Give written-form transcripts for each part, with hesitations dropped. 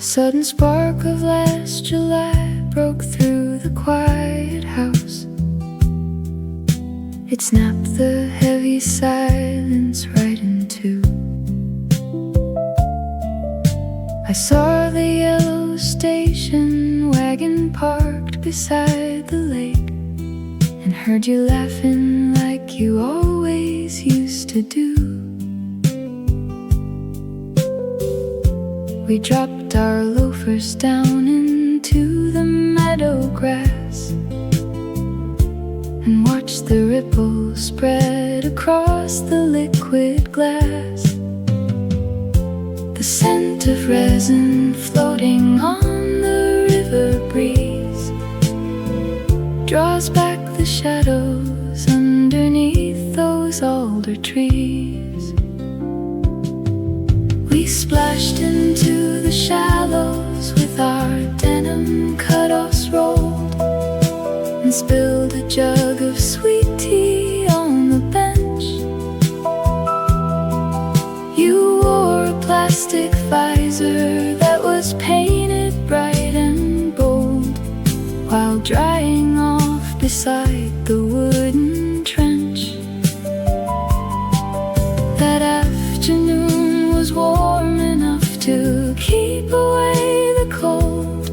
sudden spark of last July broke through the quiet house. It snapped the heavy silence right in two. I saw the yellow station wagon parked beside the lake, and heard you laughing like you always used to do. We dropped our loafers down into the meadow grass and watched the ripples spread across the liquid glass. The scent of resin floating on the river breeze draws back the shadows underneath those alder trees. We splashed into the shallows with our denim cutoffs rolled, and spilled a jug of sweet tea on the bench. You wore a plastic visor that was painted bright and bold, while drying off beside the wooden trench. That afternoon was warm enough to keep away the cold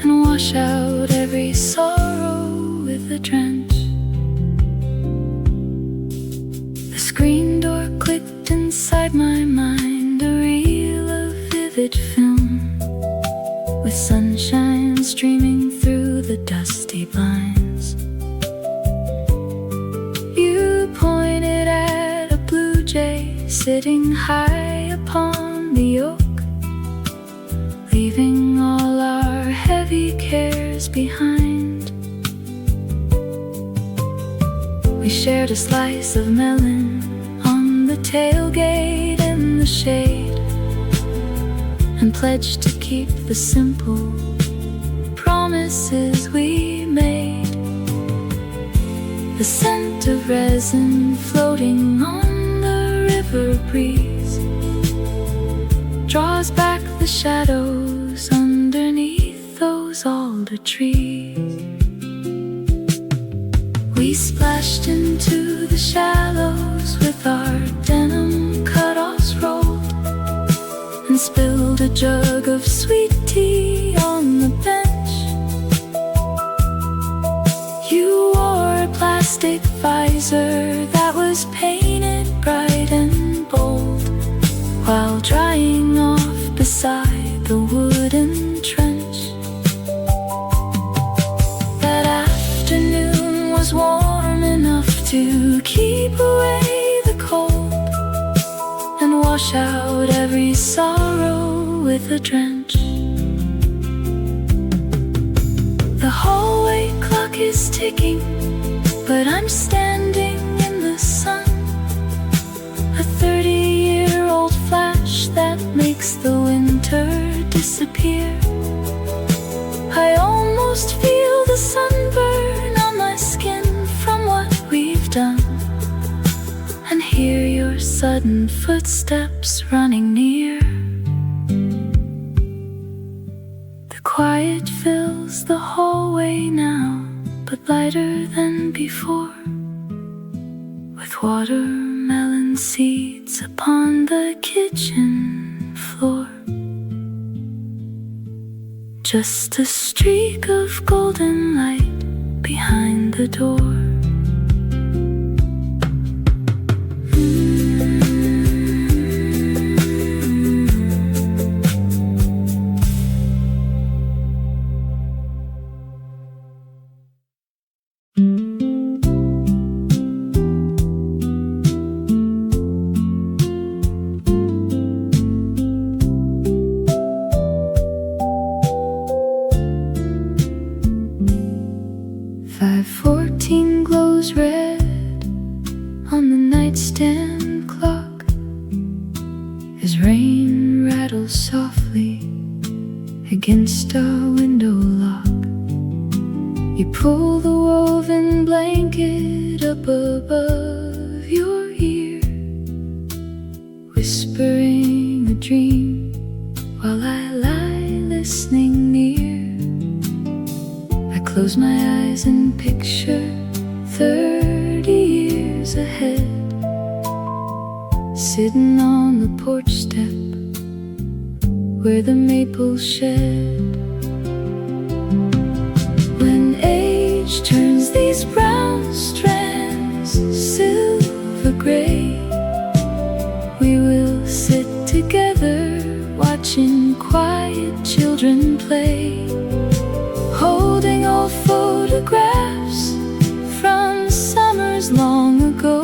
and wash out every sorrow with a drench. The screen door clicked inside my mind, a reel of vivid film, with sunshine streaming through the dusty blinds. You pointed at a blue jay sitting high upon the oak, leaving all our heavy cares behind. We shared a slice of melon on the tailgate in the shade, and pledged to keep the simple promises we made. The scent of resin floating on the river breeze draws back the shadows underneath those alder trees. We splashed into the shallows with our denim cutoffs rolled, and spilled a jug of sweet tea on the bench. You wore a plastic visor that was painted bright and bold, while drying off beside the wooden trench. That afternoon was warm enough to keep away the cold and wash out every sorrow with a drench. The hallway clock is ticking, but I'm standing in the sun, a 30-year-old flash that makes the winter disappear. I almost feel the sunburn on my skin from what we've done, and hear your sudden footsteps running near. The quiet fills the hallway now, but lighter than before, with watermelon seeds upon the kitchen floor. Just a streak of golden light behind the door. Against our window lock, you pull the woven blanket up above your ear, whispering a dream while I lie close my eyes and picture 30 years ahead, sitting on the porch step where the maples shed. When age turns these brown strands silver gray, we will sit together watching quiet children play, holding old photographs from summers long ago,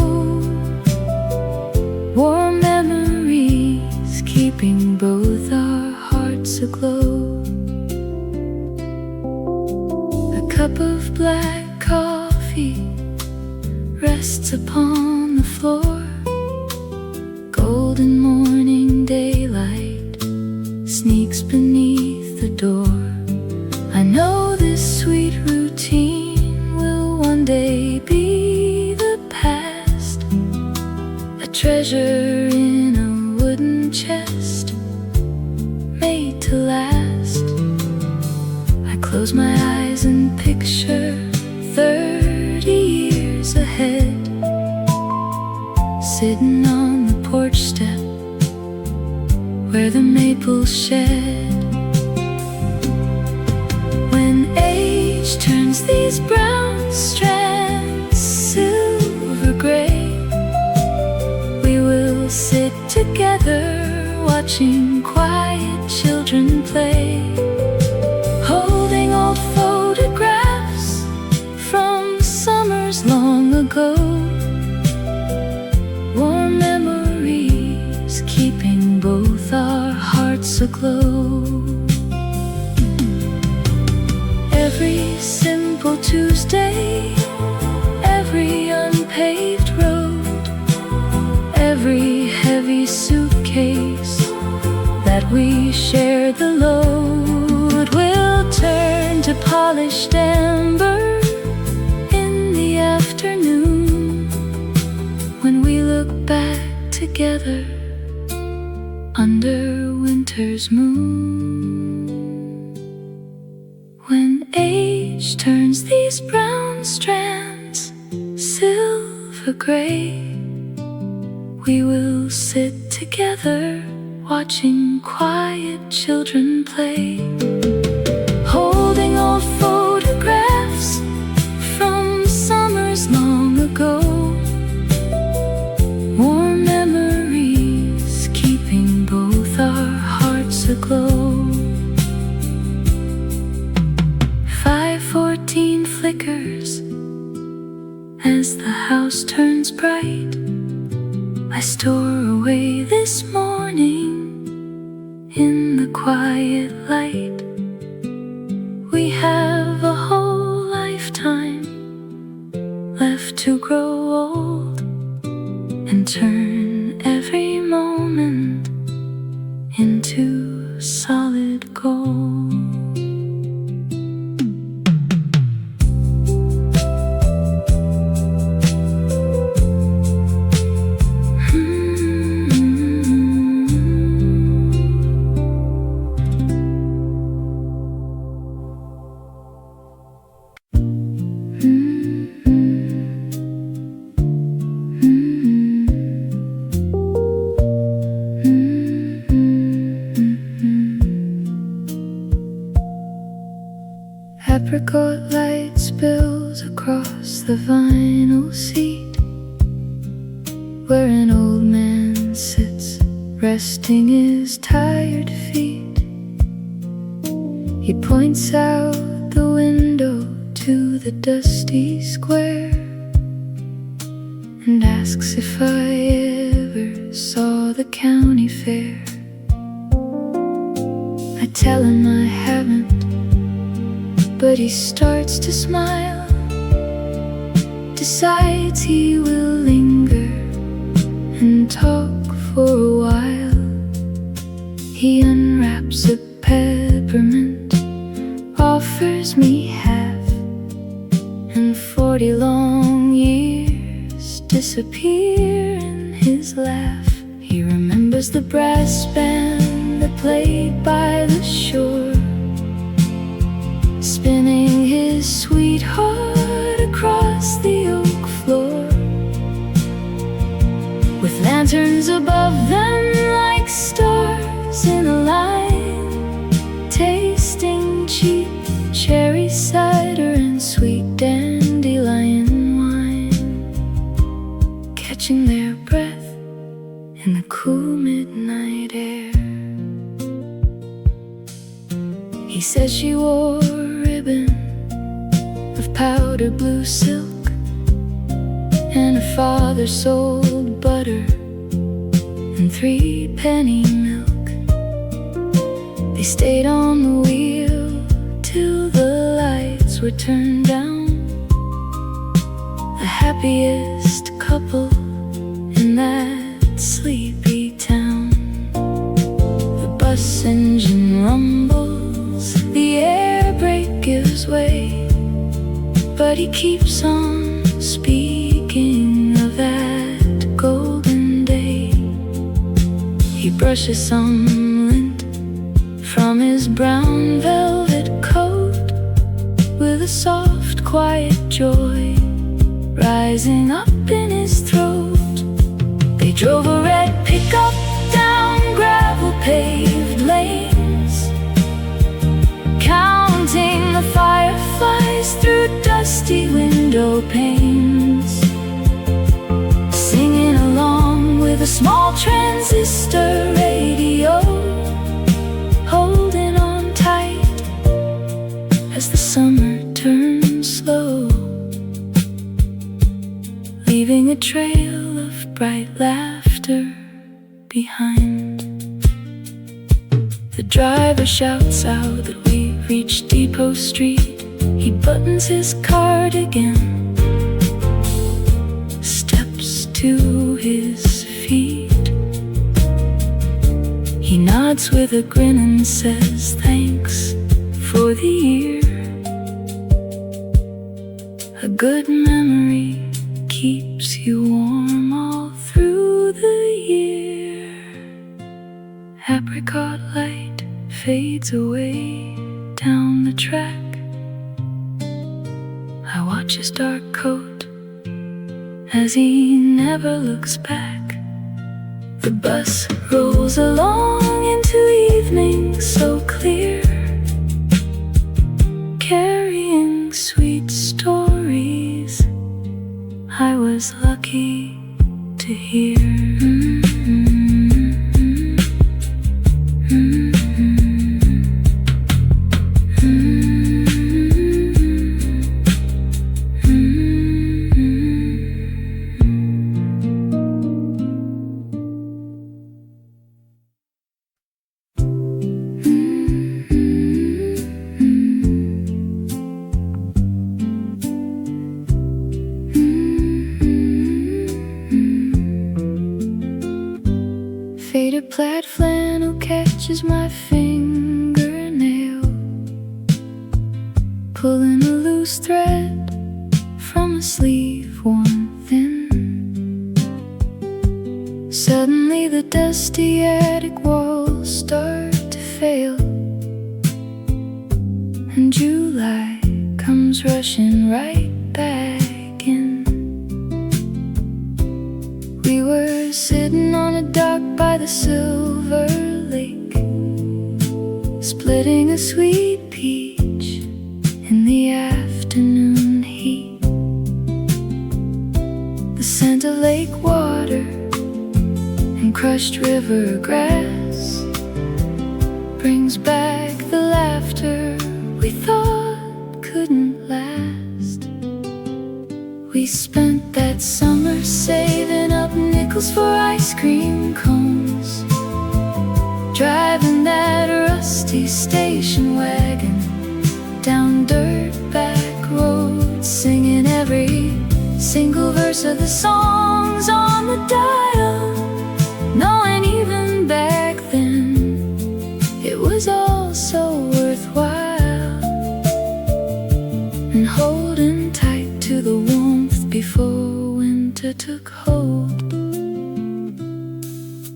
warm memories keeping both our hearts aglow. A cup of black coffee rests upon the floor, golden morning daylight sneaks beneath the door. I know this sweet routine will one day be the past, a treasure in a wooden chest made to last. I close my eyes and picture 30 years ahead, sitting on the porch step where the maples shed. When age turns these brown strands silver gray, we will sit together watching quiet children play, holding old photographs from summers long ago, warm memories keeping both our hearts aglow. Every simple Tuesday, every unpaved road, every heavy suitcase that we share the load will turn to polished amber in the afternoon, when we look back together under winter's moon. When age turns these brown strands silver gray, we will sit together watching quiet children play, holding old photographs from summers long ago, warm memories keeping both our hearts aglow. 5:14 flickers as the house turns bright. I store away this morning in the quiet light. We have a whole lifetime left to grow old and turn every moment into solid gold. Apricot light spills across the vinyl seat where an old man sits resting his tired feet. He points out the window to the dusty square and asks if I ever saw the county fair. I tell him I haven't, but he starts to smile, decides he will linger and talk for a while. He unwraps a peppermint, offers me half, and 40 long years disappear in his laugh. He remembers the brass band that played by the shore, spinning his sweetheart across the oak floor, with lanterns above them like stars in a line, tasting cheap cherry cider and sweet dandelion wine, catching their breath in the cool midnight air. He said she wore a ribbon of powder blue silk, and her father sold butter and 3-penny milk. They stayed on the wheel till the lights were turned down, the happiest couple in that sleepy town. The bus engine rumbles, the air brake gives way, but he keeps on speaking of that golden day. He brushes some lint from his brown velvet coat, with a soft, quiet joy rising up in his throat. They drove a red pickup down gravel-paved lanes, counting the fireflies through dusty window panes, singing along with a small transistor radio, holding on tight as the summer turns slow, leaving a trail of bright laughter behind. The driver shouts out that we've reached Depot Street. He buttons his cardigan, steps to his feet. He nods with a grin and says thanks for the year. A good memory keeps you warm all through the year. Apricot light fades away down the track. I watch his dark coat as he never looks back. The bus rolls along into evening so clear, carrying sweet stories I was lucky to hear. Faded plaid flannel catches my fingernail, pulling a loose thread from a sleeve worn thin. Suddenly the dusty attic walls start to fail, and July comes rushing right back in. We were sitting on a dock by the silver lake, splitting a sweet peach in the afternoon heat. The scent of lake water and crushed river grass brings back the laughter we thought couldn't last. We spent that summer saving up nickels for ice cream cones, driving that rusty station wagon down dirt back roads, singing every single verse of the songs on the dial, knowing even back then it was all so worthwhile, and holding tight to the warmth before winter took hold.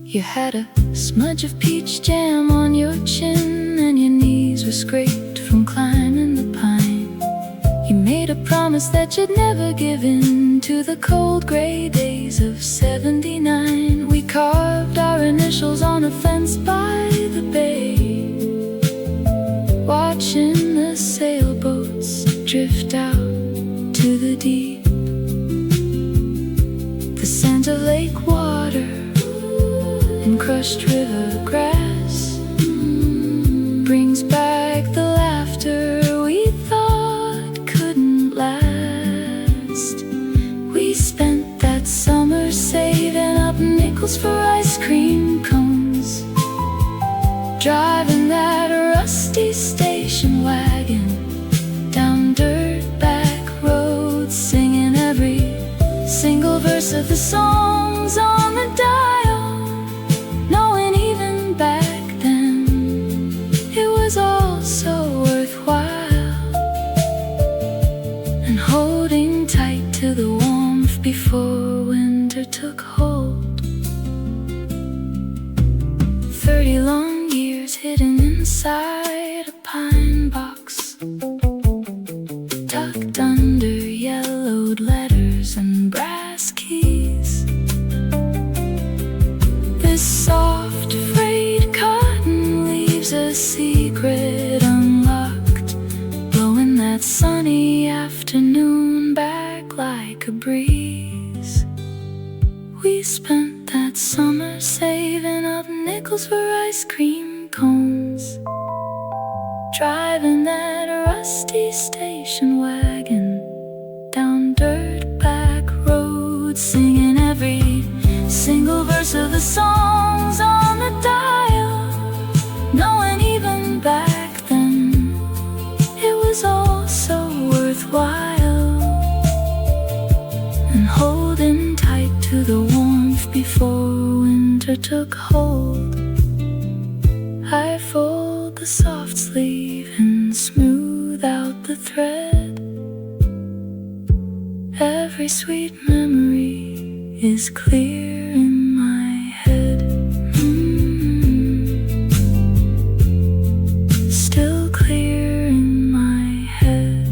You had a smudge of peach jam on your chin, and your knees were scraped from climbing the pine. made a promise that you'd never give in to the cold gray days of '79. We carved our initials on a fence by the bay, watching the sailboats drift out to the deep. The scent of lake water and crushed river grass brings back the laughter we thought couldn't last. We spent that summer saving up nickels for ice cream cones, driving that rusty station wagon down dirt back roads, singing every single verse of the songs on the dial, knowing even back then it was all so worthwhile, and holding tight to the warmth before winter took hold. 30 long years hidden inside a pine box, tucked under yellowed letters and brass keys. This soft frayed cotton leaves a secret unlocked, blowing that sunny afternoon back like a breeze. We spent that summer saving up nickels for ice cream cones, driving that rusty station wagon down dirt back roads, singing every single verse of the songs on the dial, knowing even back then it was all so worthwhile, and holding tight to the warmth before winter took hold. I fold the soft sleeve and smooth out the thread. Every sweet memory is clear in my head. Still clear in my head.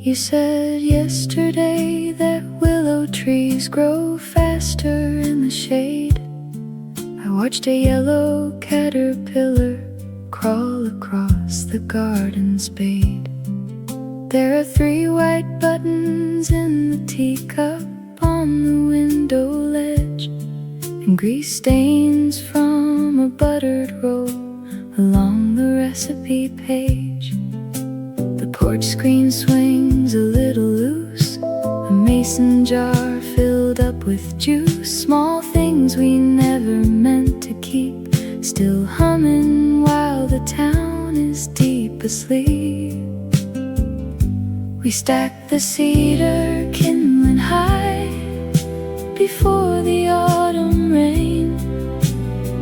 You said yesterday that willow trees grow faster in the shade. I watched a yellow caterpillar crawl across the garden spade. There are 3 white buttons in the teacup on the window ledge, and grease stains from a buttered roll along the recipe page. The porch screen swings a little loose, a mason jar filled up with juice. Small things we never meant to keep, still humming while the town is deep asleep. We stacked the cedar kindling high before the autumn rain,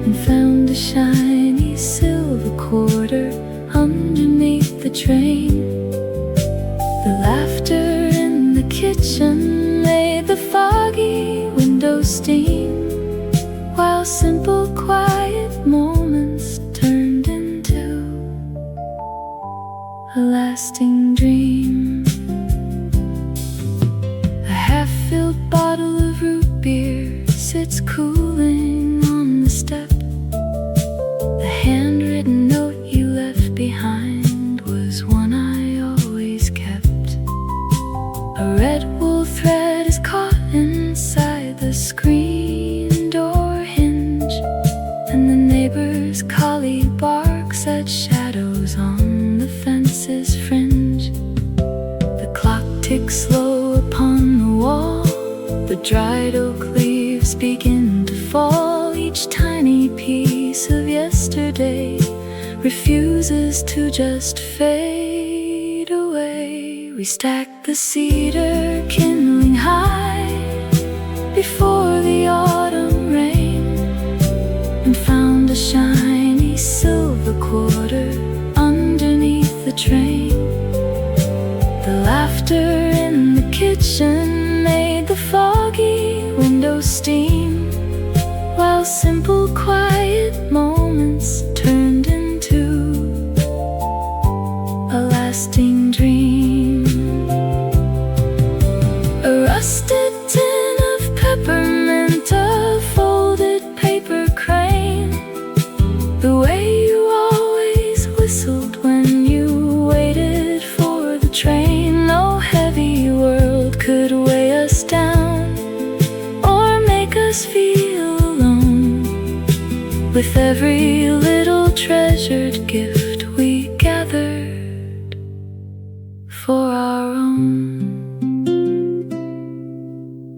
and found a shiny silver quarter underneath the train. The laughter in the kitchen made the foggy window steam, while simple quiet moments turned into a lasting dream. A half-filled bottle of root beer sits cooling on the step. The handwritten note you left behind was one I always kept. A red wool thread is caught inside the screen door hinge, and the neighbor's collie barks at shadows on the fence's fringe. The clock ticks slow upon the wall, the dried oak leaves begin to fall. Each tiny piece of yesterday refuses to just fade away. We stacked the cedar kindling high before the autumn rain, and found a shine the train. The laughter in the kitchen made the foggy windows steam, while simple quiet moments turned into a lasting dream. A rusted tin of peppermint, a folded paper crane, the way you always whistled when you waited for the train. No heavy world could weigh us down or make us feel alone. With every little treasured gift we gathered for our own.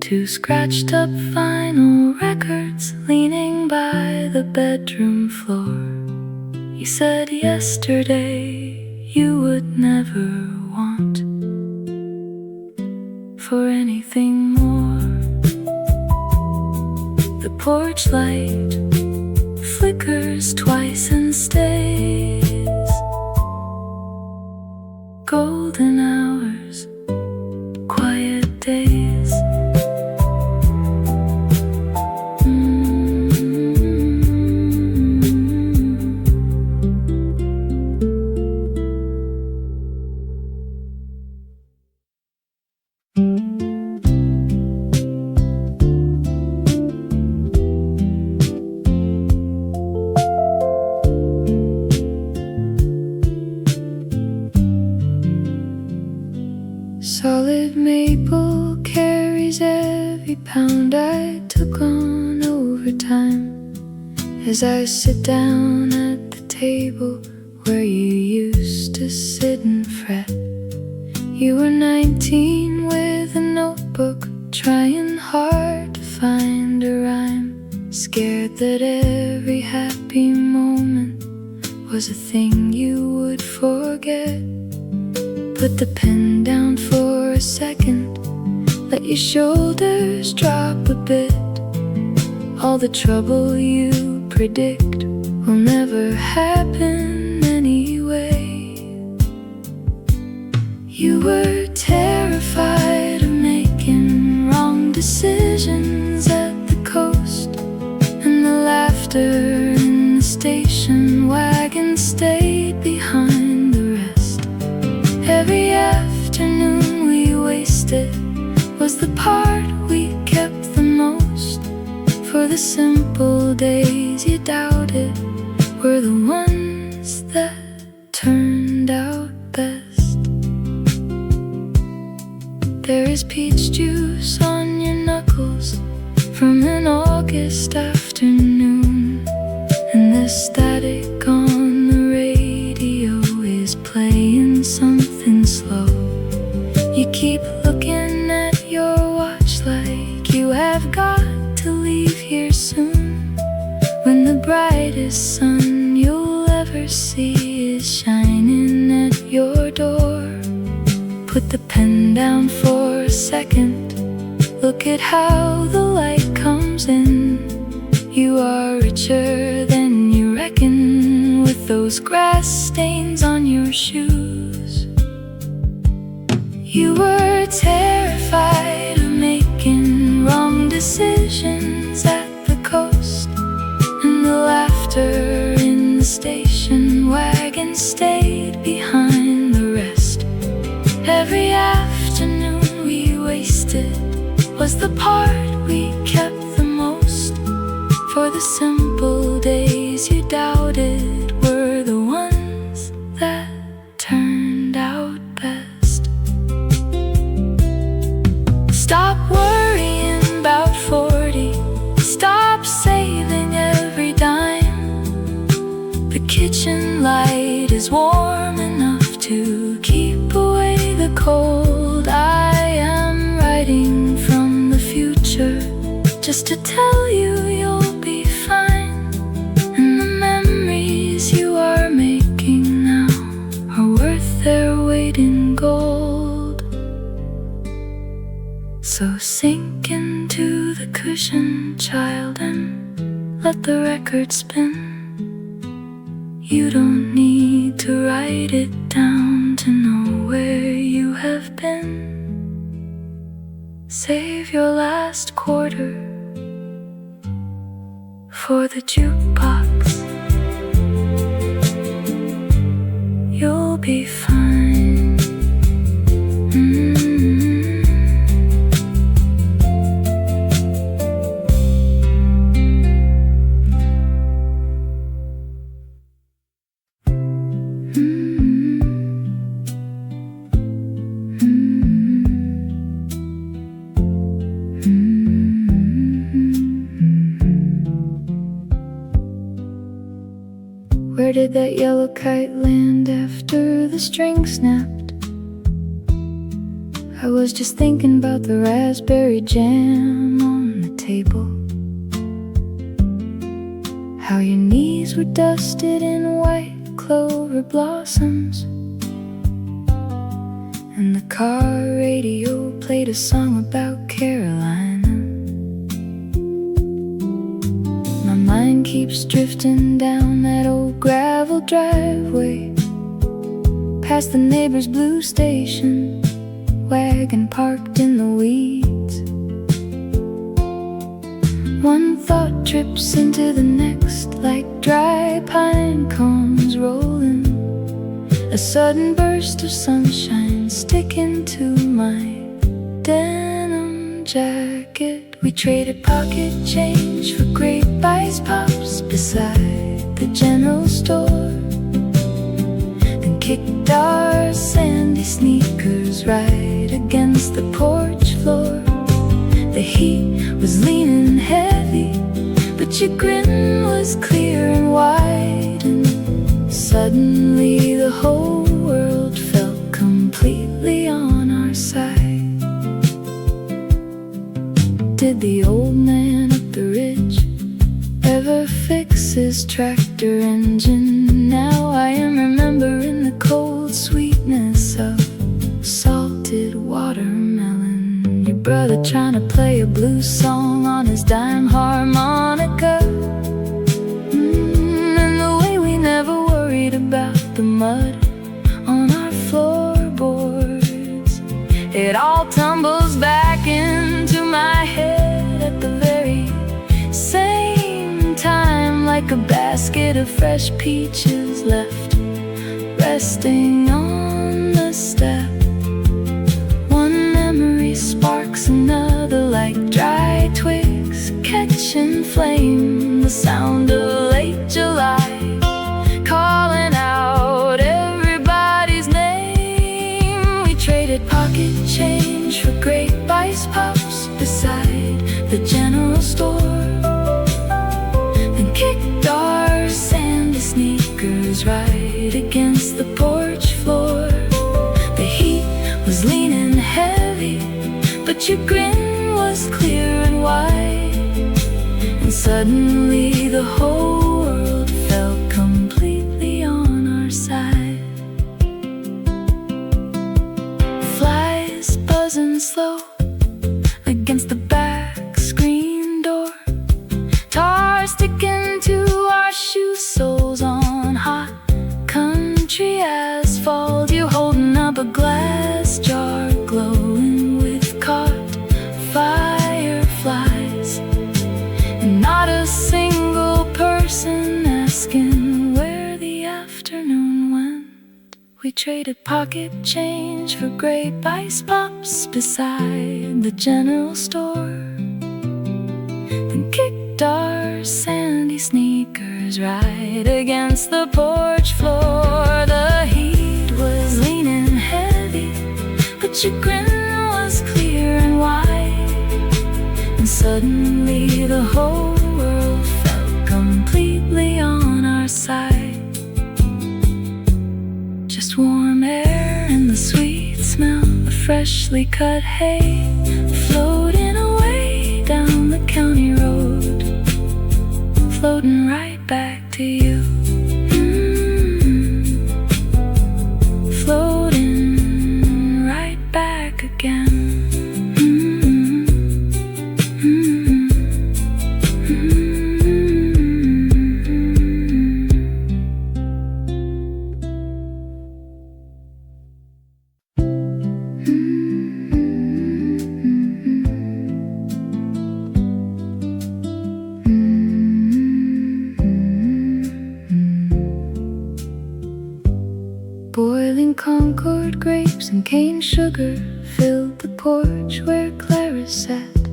Two scratched up vinyl records leaning by the bedroom floor. You said yesterday you would never want for anything more. The porch light flickers twice and stays. Golden hours, quiet days. Solid maple carries every pound I took on overtime. As I sit down at the table where you used to sit and fret. You were 19 with a notebook, trying hard to find a rhyme, scared that every happy moment was a thing you would forget. Put the pen down for a second, let your shoulders drop a bit. All the trouble you predict will never happen anyway. You were terrified of making wrong decisions at the coast, and the laughter in the station wagon stayed behind the rest. Every afternoon we wasted was the part we kept the most, for the simple days you doubted were the ones that turned out best. There is peach juice on your knuckles from an August afternoon, and the static on the radio is playing something slow. You keep looking at your watch like you have got to leave here soon, when the brightest sun you'll ever see is shining at your door. Put the pen down for a second, look at how the light comes in. You are richer than you reckon, with those grass stains on your shoes. You were terrified of making wrong decisions at the coast, and the laughter in the station wagon stayed behind the rest. Every afternoon we wasted was the part we kept the most, for the simple days you doubted were the ones that turned out best. Stop worrying about 40, stop saving every dime. The kitchen light is warm enough to keep away the cold. I am writing from the future just to tell you you'll be fine, and the memories you are making now are worth their weight in gold. So sink into the cushion, child, and let the record spin. You don't need need to write it down to know where you have been. Save your last quarter for the jukebox. You'll be fine. Where did that yellow kite land after the string snapped? I was just thinking about the raspberry jam on the table, how your knees were dusted in white clover blossoms, and the car radio played a song about Carolina. My mind keeps drifting down that old gravel driveway, past the neighbor's blue station wagon parked in the weeds. One thought trips into the next like dry pine cones rolling, a sudden burst of sunshine sticking to my denim jacket. We traded pocket change for grape ice pops beside the general store, then kicked our sandy sneakers right against the porch floor. The heat was leaning heavy, but your grin was clear and wide, and suddenly the whole world felt completely on our side. Did the old man up the ridge ever fix his tractor engine? Now I am remembering the cold sweetness of salted watermelon, your brother trying to play a blues song on his dime harmonica, and the way we never worried about the mud on our floorboards. It all tumbles back into my head at the very same time, like a basket of fresh peaches left resting on the step. One memory sparks another like dry twigs catching flame, the sound of late July calling out everybody's name. We traded pocket change for grape ice pops beside the general store, then kicked our sandy sneakers right against the porch floor. The heat was leaning heavy, but your grin was clear and wide, and suddenly the whole world felt completely on our side. Flies buzzing slow against the back screen door, tar sticking to our shoe soles on hot country asphalt. You holding up a glass jar glowing with caught fireflies, and not a single person asking where the afternoon went. We traded pocket change for grape ice pops beside the general store, then kicked our sandy sneakers right against the porch floor. The heat was leaning heavy, but your grin was clear and wide, and suddenly the whole world felt completely on our side. Just warm air and the sweet smell of freshly cut hay floating away down the county road, floating right back to you. Floating right back again. and cane sugar filled the porch where Clara sat.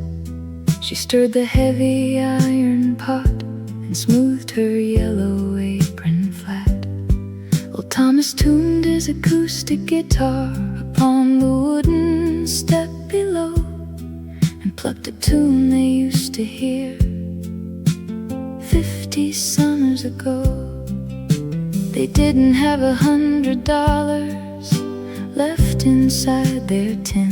She stirred the heavy iron pot and smoothed her yellow apron flat. Old Thomas tuned his acoustic guitar upon the wooden step below and plucked a tune they used to hear 50 summers ago. They didn't have $100 left inside their tin,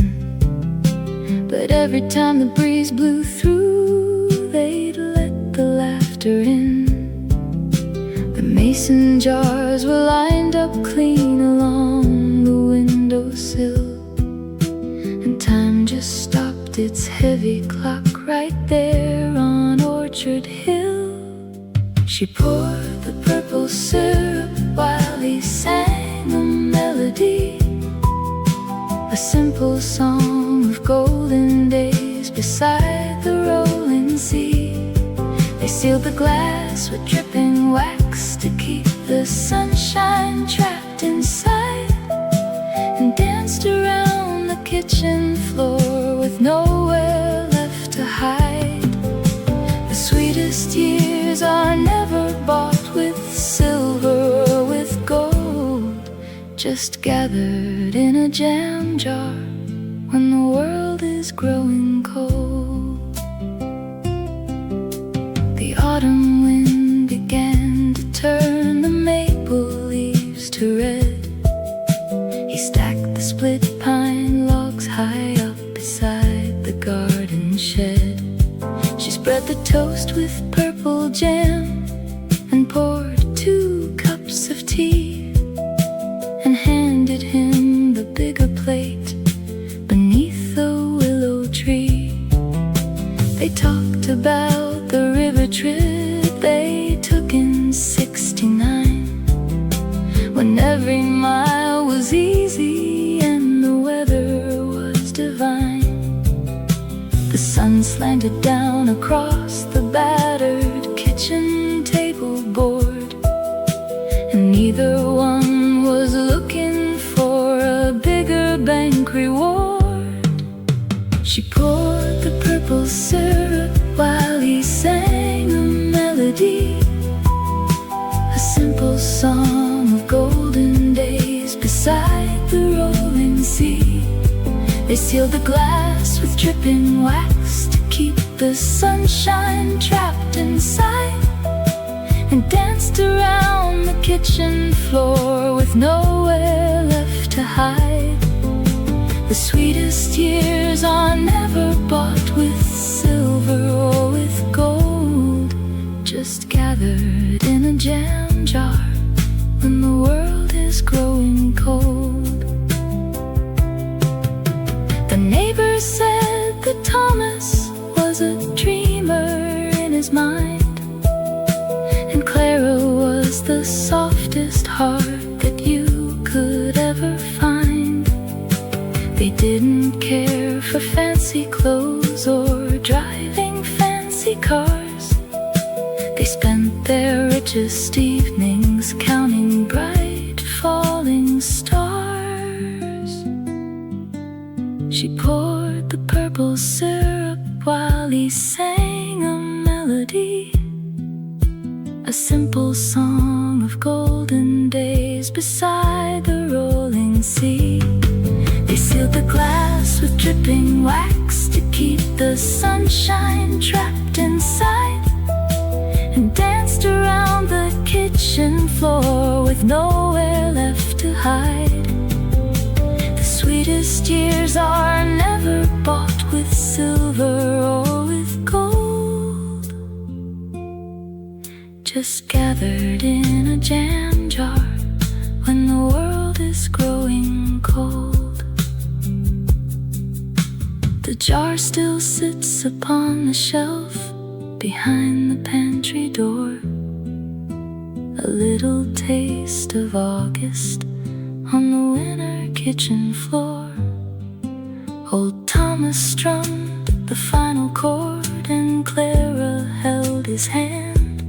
but every time the breeze blew through, they'd let the laughter in. The mason jars were lined up clean along the windowsill, and time just stopped its heavy clock right there on Orchard Hill. She poured the purple syrup while he sang a melody, a simple song of golden days beside the rolling sea. They sealed the glass with dripping wax to keep the sunshine trapped inside, and danced around the kitchen floor with nowhere left to hide. The sweetest years are never bought with silver or with gold, just gathered in a jam jar when the world is growing cold. The autumn wind began to turn the maple leaves to red. He stacked the split pine logs high up beside the garden shed. She spread the toast with purple jam and poured 2 cups of tea and handed him the bigger plate beneath the willow tree. They talked about the river trip they took in '69, when every mile was easy and the weather was divine. The sun slanted down across the battered kitchen table board, and neither one was looking for a bigger bank reward. She poured the purple syrup while he sang a melody, a simple song of golden days beside the rolling sea. They sealed the glass with dripping wax to keep the sunshine trapped inside, and danced around the kitchen floor with nowhere left to hide. The sweetest years are never bought with silver or with gold, just gathered in a jam jar when the world is growing cold. The neighbors said that Thomas was a dreamer in his mind, and Clara was the softest heart that you could ever find. They didn't care for fancy clothes or driving fancy cars. They spent their richest evenings counting bright falling stars. She poured the purple syrup while he sang a melody, a simple song of golden days beside the rolling sea. They sealed the glass with dripping wax to keep the sunshine trapped inside, and danced around the kitchen floor with nowhere left to hide. The sweetest years are never bought with silver or with gold, just gathered in a jam jar when the world is growing cold. The jar still sits upon the shelf behind the pantry door, a little taste of August on the winter kitchen floor. Old Thomas strummed the final chord and Clara held his hand,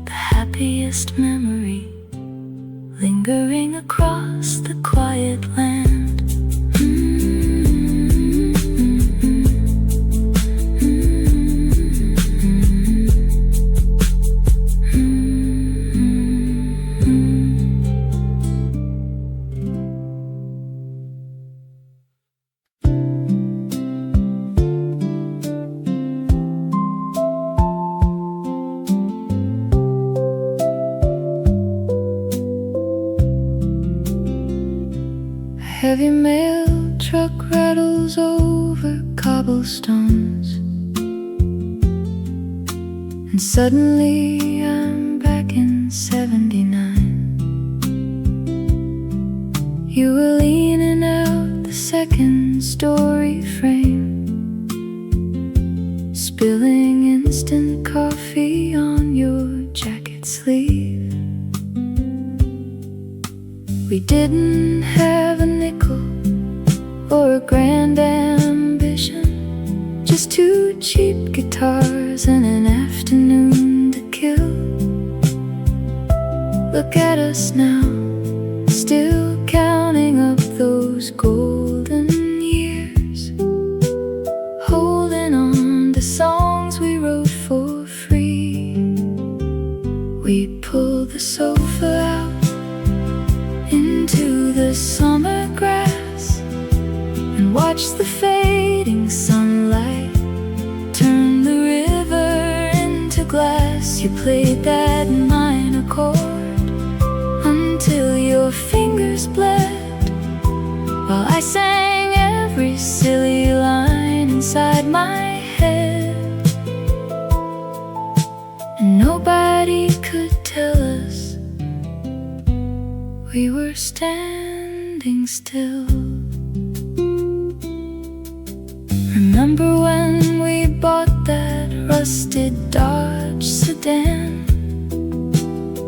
the happiest memory lingering across the quiet land. heavy mail truck rattles over cobblestones, and suddenly I'm back in '79. You were leaning out the second story frame, spilling instant coffee on your jacket sleeve. We didn't have a nickel or a grand ambition, just two cheap guitars and an afternoon to kill. Look at us now, still counting up those golden years, holding on to songs we wrote for free. We pulled the sofa out into the summer grass and watched the fading sunlight turn the river into glass. You played that minor chord until your fingers bled, while I sang every silly line inside my head. And nobody could tell us we were standing still. Remember when we bought that rusted Dodge sedan?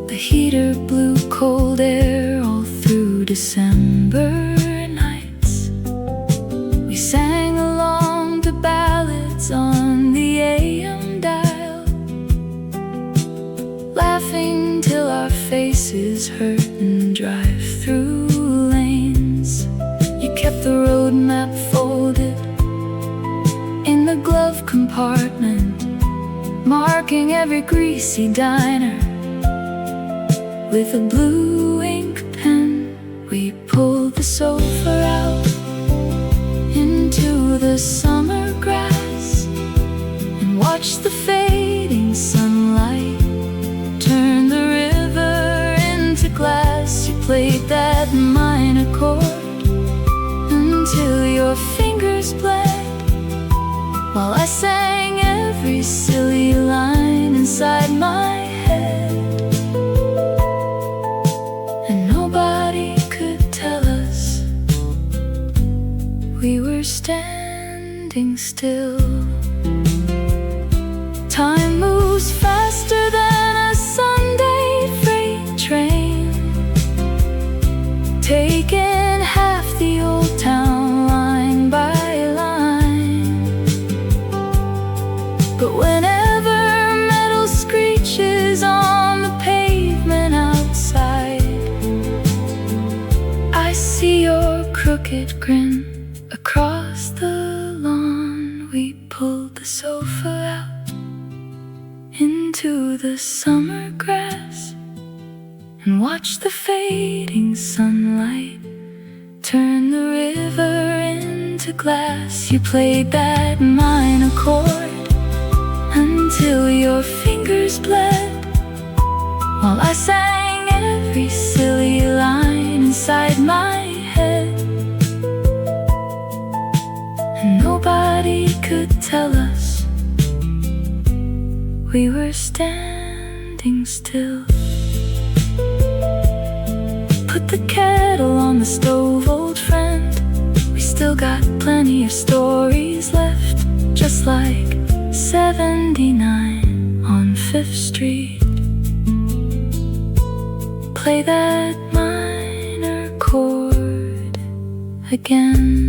The heater blew cold air all through December nights. We sang along to ballads on the AM dial, laughing till our faces hurt and drive through lanes. You kept the road map folded in the glove compartment, marking every greasy diner with a blue ink pen. We pulled the sofa out into the summer grass and watched the fading sunlight turn the river into glass. You played that minor chord until your fingers bled, while I sang every silly line inside my head. And nobody could tell us we were standing still. Time moves faster than a Sunday freight train, taking half the old town line by line. But whenever metal screeches on the pavement outside, I see your crooked grin across the lawn. We pulled the sofa out into the summer grass and watched the fading sunlight turn the river into glass. You played that minor chord until your fingers bled, while I sang every silly line inside my head. And nobody could tell us we were standing still. Put the kettle on the stove, old friend. We still got plenty of stories left, just like 79 on 5th Street. Play that minor chord again.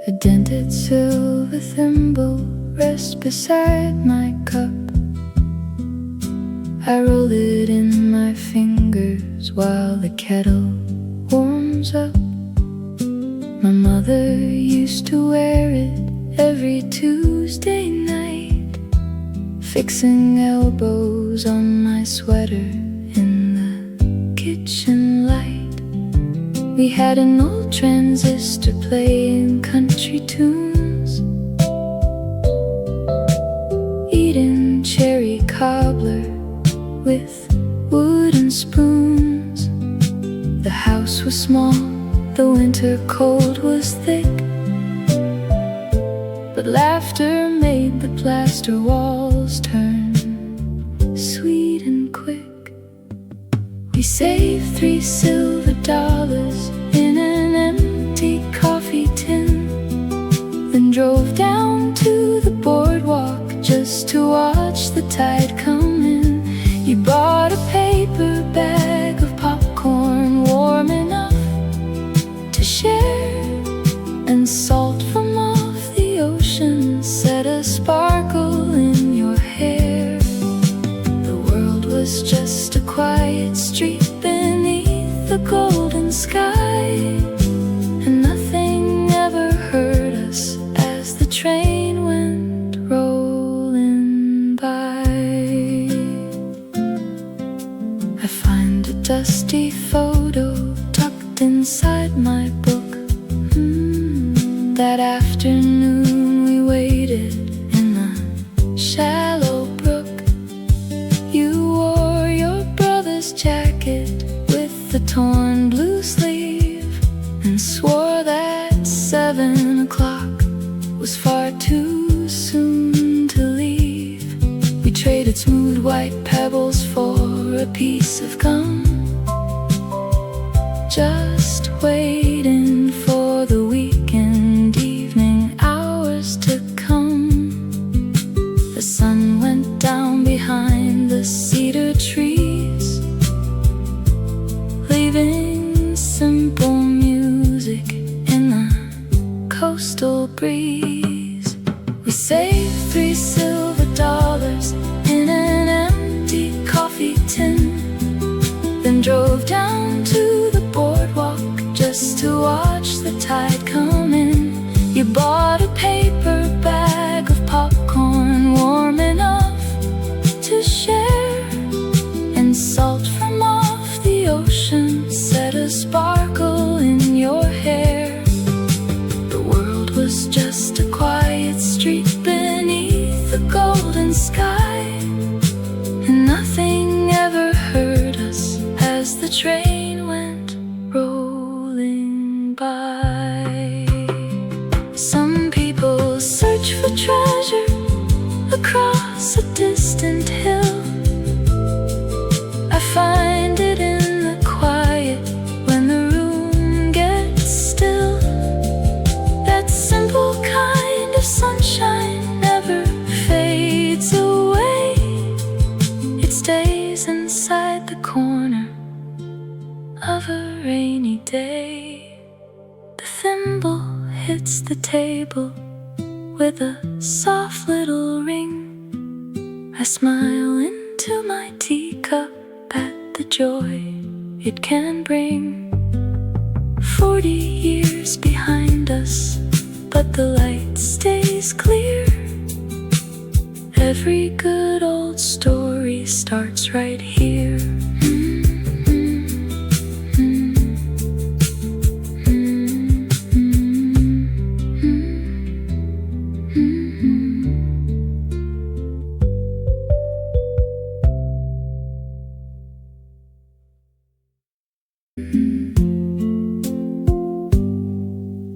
A dented silver thimble rests beside my cup. I roll it in my fingers while the kettle warms up. My mother used to wear it every Tuesday night, fixing elbows on my sweater in the kitchen light. We had an old transistor playing country tunes, eating cherry cobbler with wooden spoons. The house was small, the winter cold was thick, but laughter made the plaster walls turn sweet and quick. We saved 3 silver dollars in an empty coffee tin, then drove down to the boardwalk just to watch the tide come in. You bought a paper bag of popcorn warm enough to share, and salt from off the ocean set a sparkle in your hair. The world was just a quiet street beneath the golden sky, and nothing ever hurt us as the train went rolling by. I find a dusty photo tucked inside my book. That afternoon we waited in the shallow brook. You wore your brother's jacket with the torn blue sleeve, and swore that 7 o'clock was far too soon to leave. We traded smooth white pebbles for a piece of gum, just waiting for the weekend evening hours to come. The sun went down behind the cedar trees, leaving simple music in the coastal breeze. We saved 3 silver dollars in an empty coffee tin, then drove down to the boardwalk just to watch the tide come in. You bought a paper bag of popcorn warm enough to share, and salt from off the ocean set a sparkle in your hair. The world was just a quiet street beneath the golden sky, and nothing ever hurt us as the train went rolling by. Some people search for treasure across a distant hill. I find it in the quiet when the room gets still. That simple kind of sunshine never fades away. It stays inside the corner of a rainy day. The thimble hits the table with a soft little ring. I smile into my teacup at the joy it can bring. 40 years behind us, but the light stays clear. Every good old story starts right here.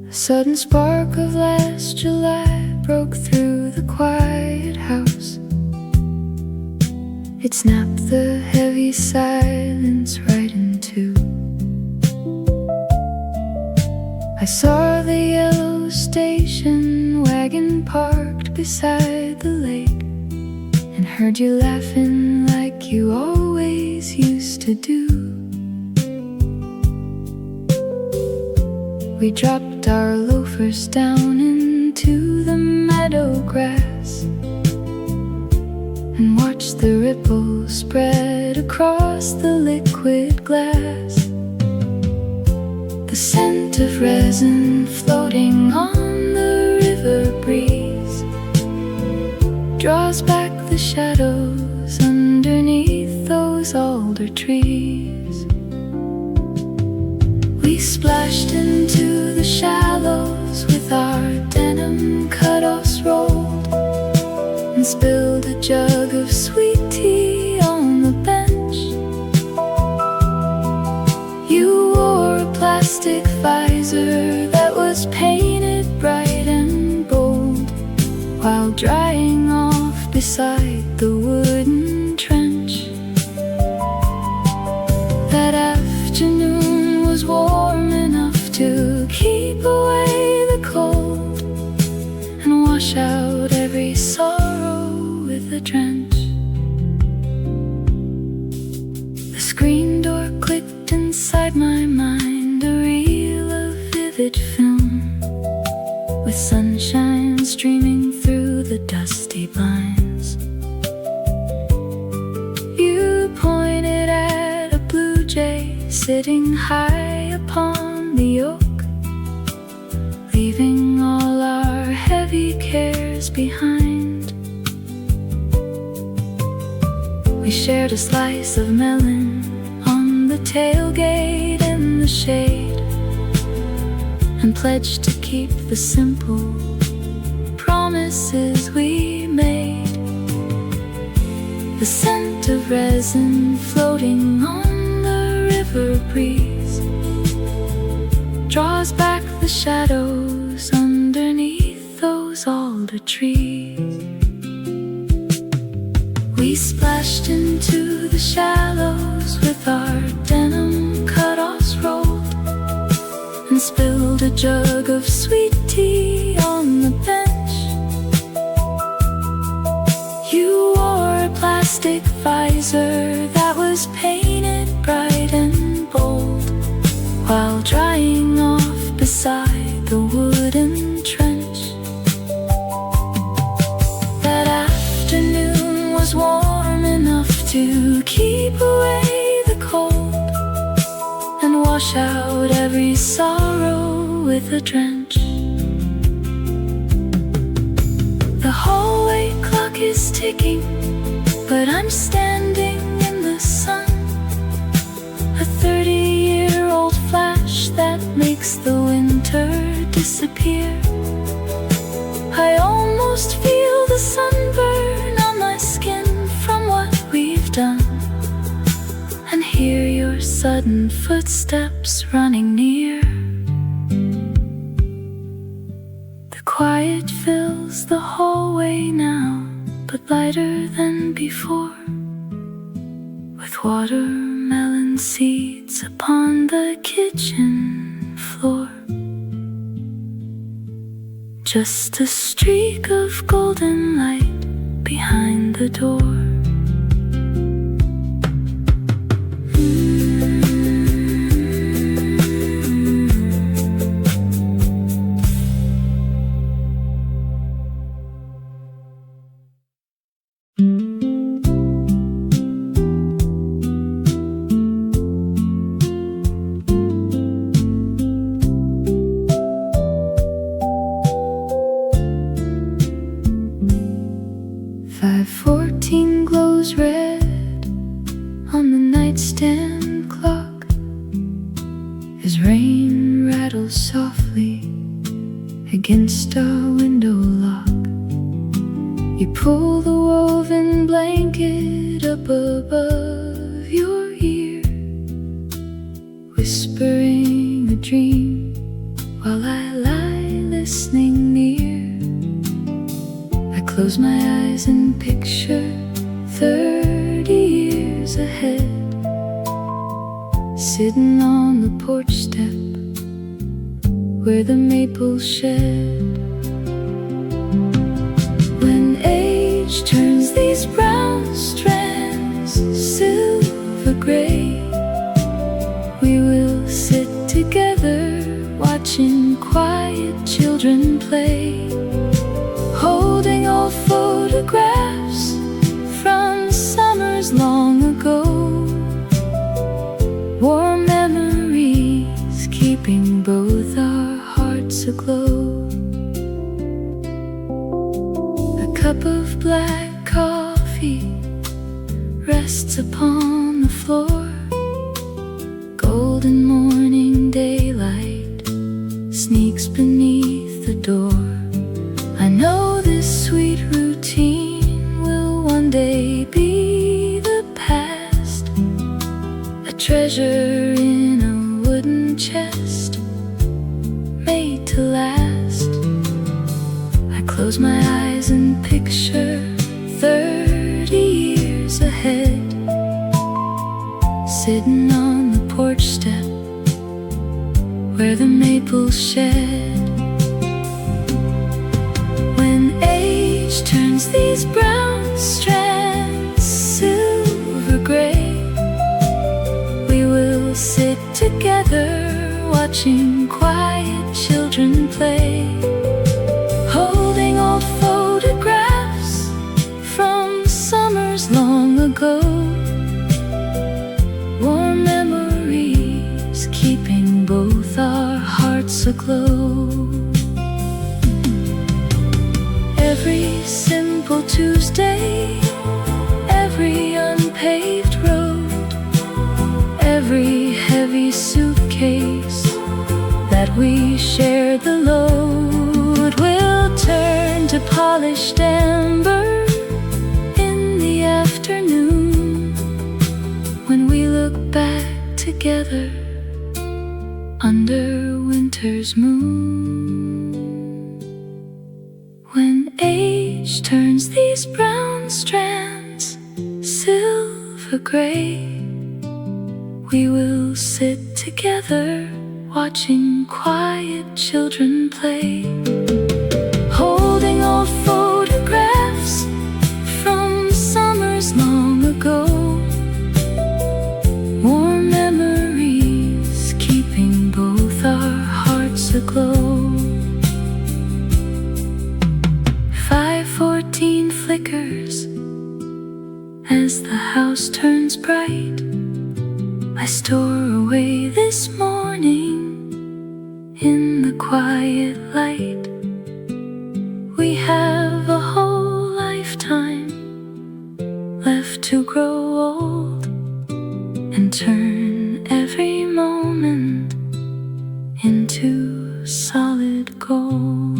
A sudden spark of last July broke through the quiet house. It snapped the heavy silence right in two. I saw the yellow station wagon parked beside the lake, and heard you laughing like you always used to do. We dropped our loafers down into the meadow grass and watched the ripples spread across the liquid glass. The scent of resin floating on the river breeze draws back the shadows underneath those alder trees. We splashed into the shallows with our denim cutoffs rolled, and spilled a jug of sweet tea on the bench. You wore a plastic visor that was painted bright and bold, while drying off beside the wooden trench. That afternoon was warm enough to keep away the cold and wash out every sorrow with a drench. The screen door clicked inside my mind, a reel of vivid film, with sunshine streaming through the dusty blinds. You pointed at a blue jay sitting high upon the oak, leaving all our heavy cares behind. We shared a slice of melon on the tailgate in the shade, and pledged to keep the simple promises we made. The scent of resin floating on the river breeze draws back the shadows underneath those alder trees. We splashed into the shallows with our denim cutoffs rolled, and spilled a jug of sweet tea on the bench. You wore a plastic visor that was painted bright and bold, while drying off beside the wooden trench. That afternoon was warm enough to keep away the cold and wash out every sorrow with a drench. The hallway clock is ticking, but I'm standing in the sun, a 30-year-old flash that makes the winter disappear. I almost feel the sunburn on my skin from what we've done, and hear your sudden footsteps running near. The quiet fills the hallway now, but lighter than before, with watermelon seeds upon the kitchen floor. Just a streak of golden light behind the door. 5:14 glows red on the nightstand clock as rain rattles softly against our window lock. You pull the woven blanket up above your ear, whispering a dream while I lie listening near. I close my eyes and picture 30 years ahead, sitting on the porch step where the maples shed. When age turns these brown strands silver gray, we will sit together watching quiet children play, holding old photographs from summers long ago, warm memories keeping both our hearts aglow. A cup of black coffee upon the floor. Golden morning daylight sneaks beneath the door. I know this sweet routine will one day be the past, a treasure in a wooden chest made to last. I close my eyes and picture 30 years ahead, sitting on the porch step where the maples shed. When age turns these brown strands silver gray, we will sit together watching quiet children play, holding old photographs from summers long ago, warm memories keeping both our hearts aglow. Every simple Tuesday, every unpaved road, every heavy suitcase that we shared the load will turn to polished amber in the afternoon, when we look back together under winter's moon. When age turns these brown strands silver gray, we will sit together watching quiet children play, holding old photographs from summers long ago, warm memories keeping both our hearts aglow. 5:14 flickers as the house turns bright. I store away this morning in the quiet light. We have a whole lifetime left to grow old and turn every moment into solid gold.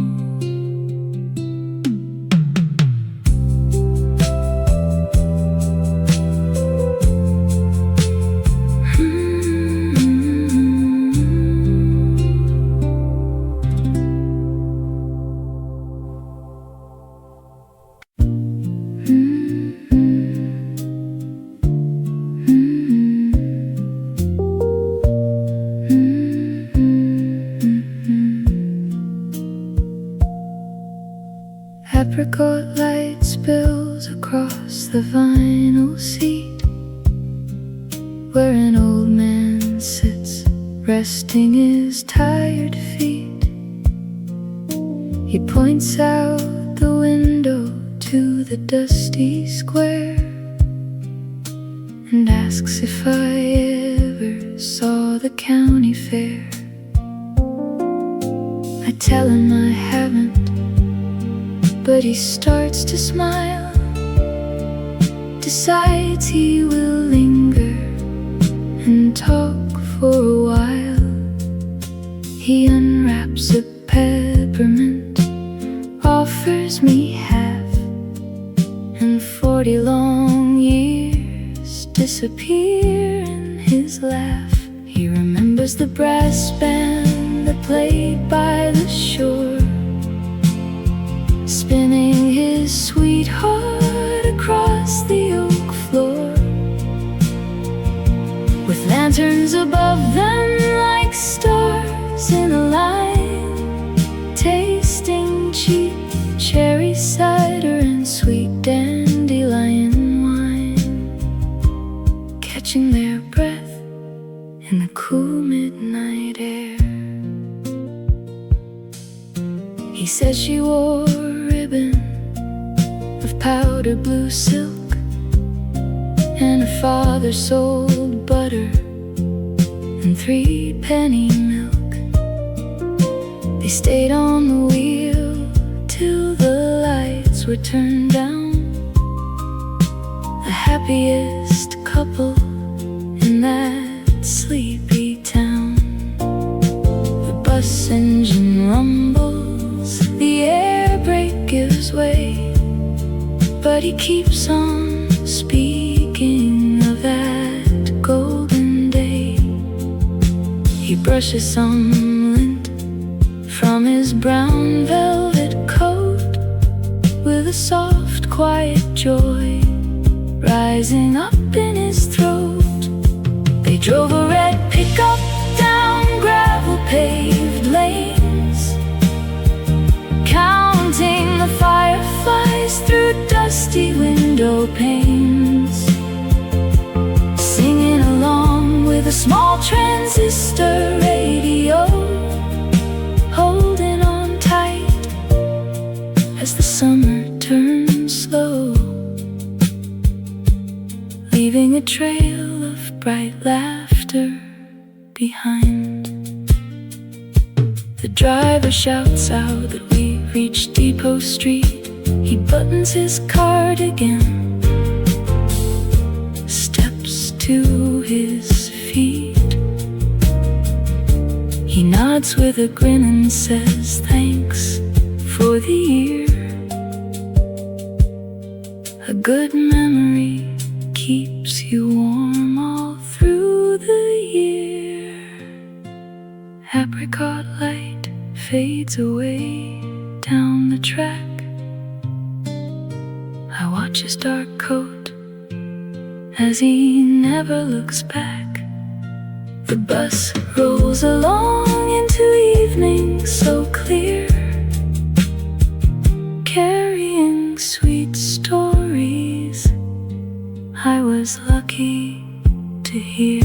Apricot light spills across the vinyl seat where an old man sits, resting his tired feet. He points out the window to the dusty square and asks if I ever saw the county fair. I tell him I haven't, but he starts to smile, decides he will linger and talk for a while. He unwraps a peppermint, offers me half, and 40 long years disappear in his laugh. He remembers the brass band that played by the shore, spinning his sweetheart across the oak floor, with lanterns above them like stars in a line, tasting cheap cherry cider and sweet dandelion wine, catching their breath in the cool midnight air. He says she wore of powder blue silk, and her father sold butter and 3-penny milk. They stayed on the wheel till the lights were turned down, the happiest couple couple in that sleepy town. The bus engine rumbles, the air brake gives way, but he keeps on speaking of that golden day. He brushes some lint from his brown velvet coat, with a soft, quiet joy rising up in his throat. They drove a red pickup down gravel-paved lanes, counting the fireflies through dusty window panes, singing along with a small transistor radio, holding on tight as the summer turns slow, leaving a trail of bright laughter behind. The driver shouts out that we reached Depot Street. He buttons his cardigan, steps to his feet. He nods with a grin and says thanks for the year. A good memory keeps you warm all through the year. Apricot light fades away down the track. I watch his dark coat as he never looks back. The bus rolls along into evening so clear, carrying sweet stories I was lucky to hear.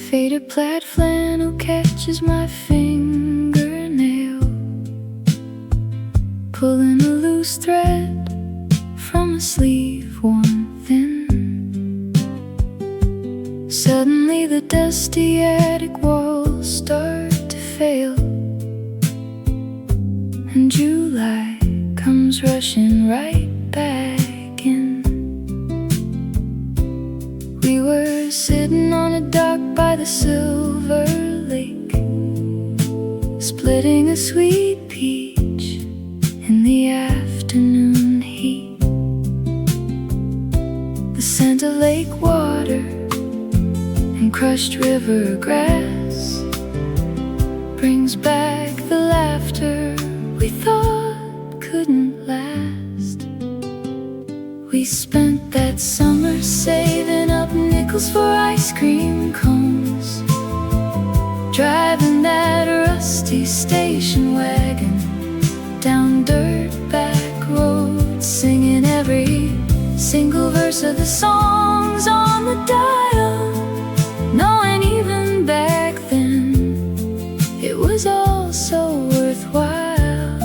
Faded plaid flannel catches my fingernail, pulling a loose thread from a sleeve worn thin. Suddenly the dusty attic walls start to fail, and July comes rushing right back in. We were sitting on a dock by the silver lake, splitting a sweet peach in the afternoon heat. The scent of lake water and crushed river grass brings back the laughter we thought couldn't last. We spent that summer saving up nickels for ice cream cones, driving that rusty station wagon down dirt back roads, singing every single verse of the songs on the dial, knowing even back then it was all so worthwhile,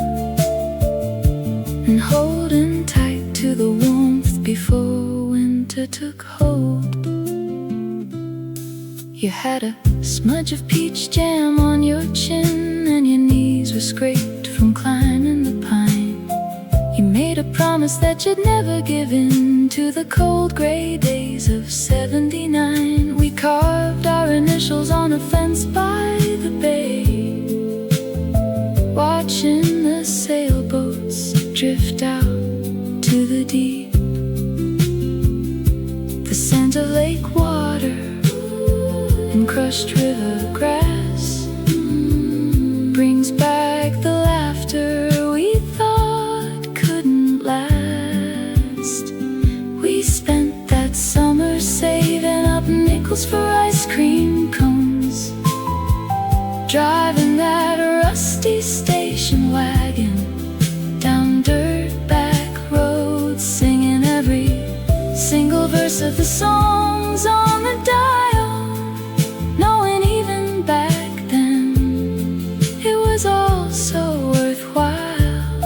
and holding tight to the warmth before winter took hold. You had a smudge of peach jam on your chin, and your knees were scraped from climbing the pine. You made a promise that you'd never give in to the cold gray days of '79. We carved our initials on a fence by the bay, watching the sailboats drift out to the deep. The scent of lake water and crushed river grass brings back the laughter we thought couldn't last. We spent that summer saving up nickels for ice cream cones, driving that rusty station wagon down dirt back roads, singing every single verse verse of the songs on the dial, knowing even back then it was all so worthwhile,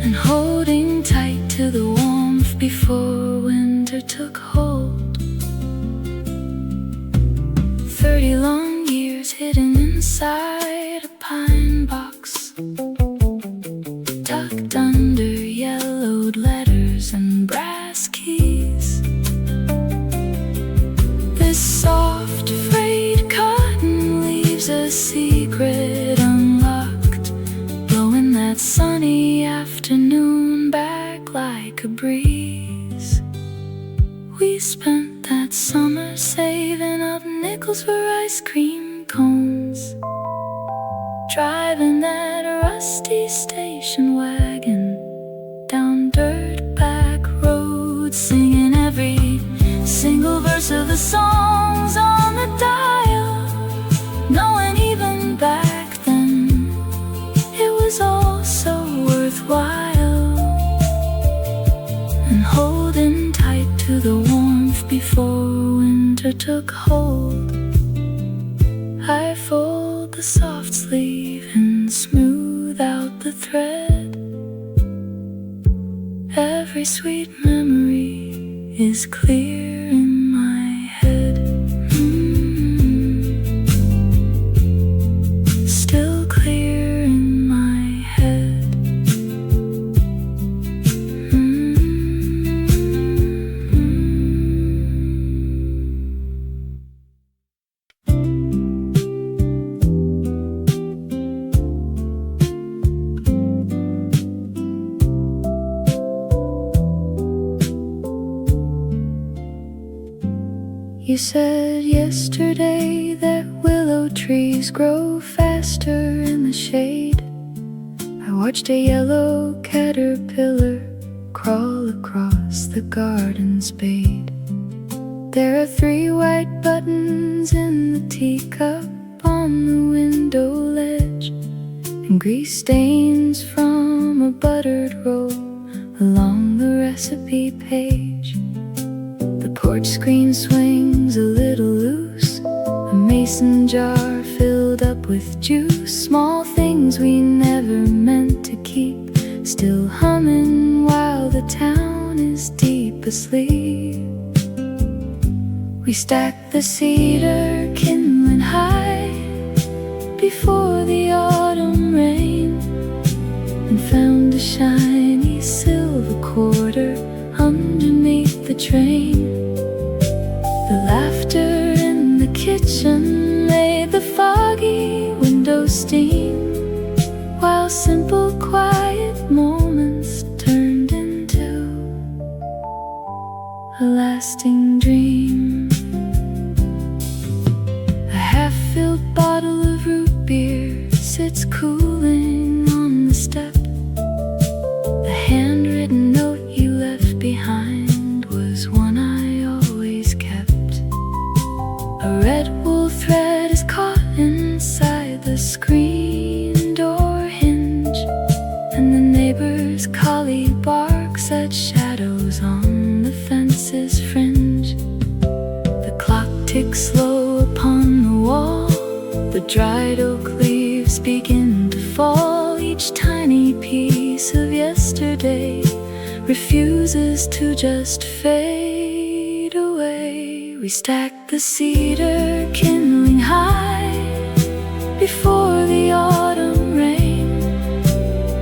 and holding tight to the warmth before winter took hold. 30 long years hidden inside a pine box, tucked under yellowed letters and brass keys. This soft frayed cotton leaves a secret unlocked, blowing that sunny afternoon back like a breeze. We spent that summer saving up nickels for ice cream cones, driving that rusty station wagon down dirt back roads, singing every single verse of the songs on the dial, knowing even back then it was all so worthwhile, and holding tight to the warmth before winter took hold. I fold the soft sleeve and smooth out the thread. Every sweet memory is clear in my head. Still clear in my head. You said yesterday that willow trees grow faster in the shade. I watched a yellow caterpillar crawl across the garden spade. There are 3 white buttons in the teacup on the window ledge, and grease stains from a buttered roll along the recipe page. The porch screen swings a little loose, a mason jar filled up with juice. Small things we never meant to keep, still humming while the town is deep asleep. We stacked the cedar kindling high before the autumn rain, and found a shiny silver quarter underneath the train. The laughter in the kitchen made the foggy window steam, while simple quiet moments turned into a lasting dream. A half-filled bottle of root beer sits cooling on the step. The handwritten note you left behind was one I always kept. A red wool thread is caught inside the screen door hinge, and the neighbor's collie barks at shadows on the fence's fringe. The clock ticks slow upon the wall, the dried oak leaves begin to fall. Each tiny piece of yesterday refuses to just fade away. We stacked the cedar kindling high before the autumn rain,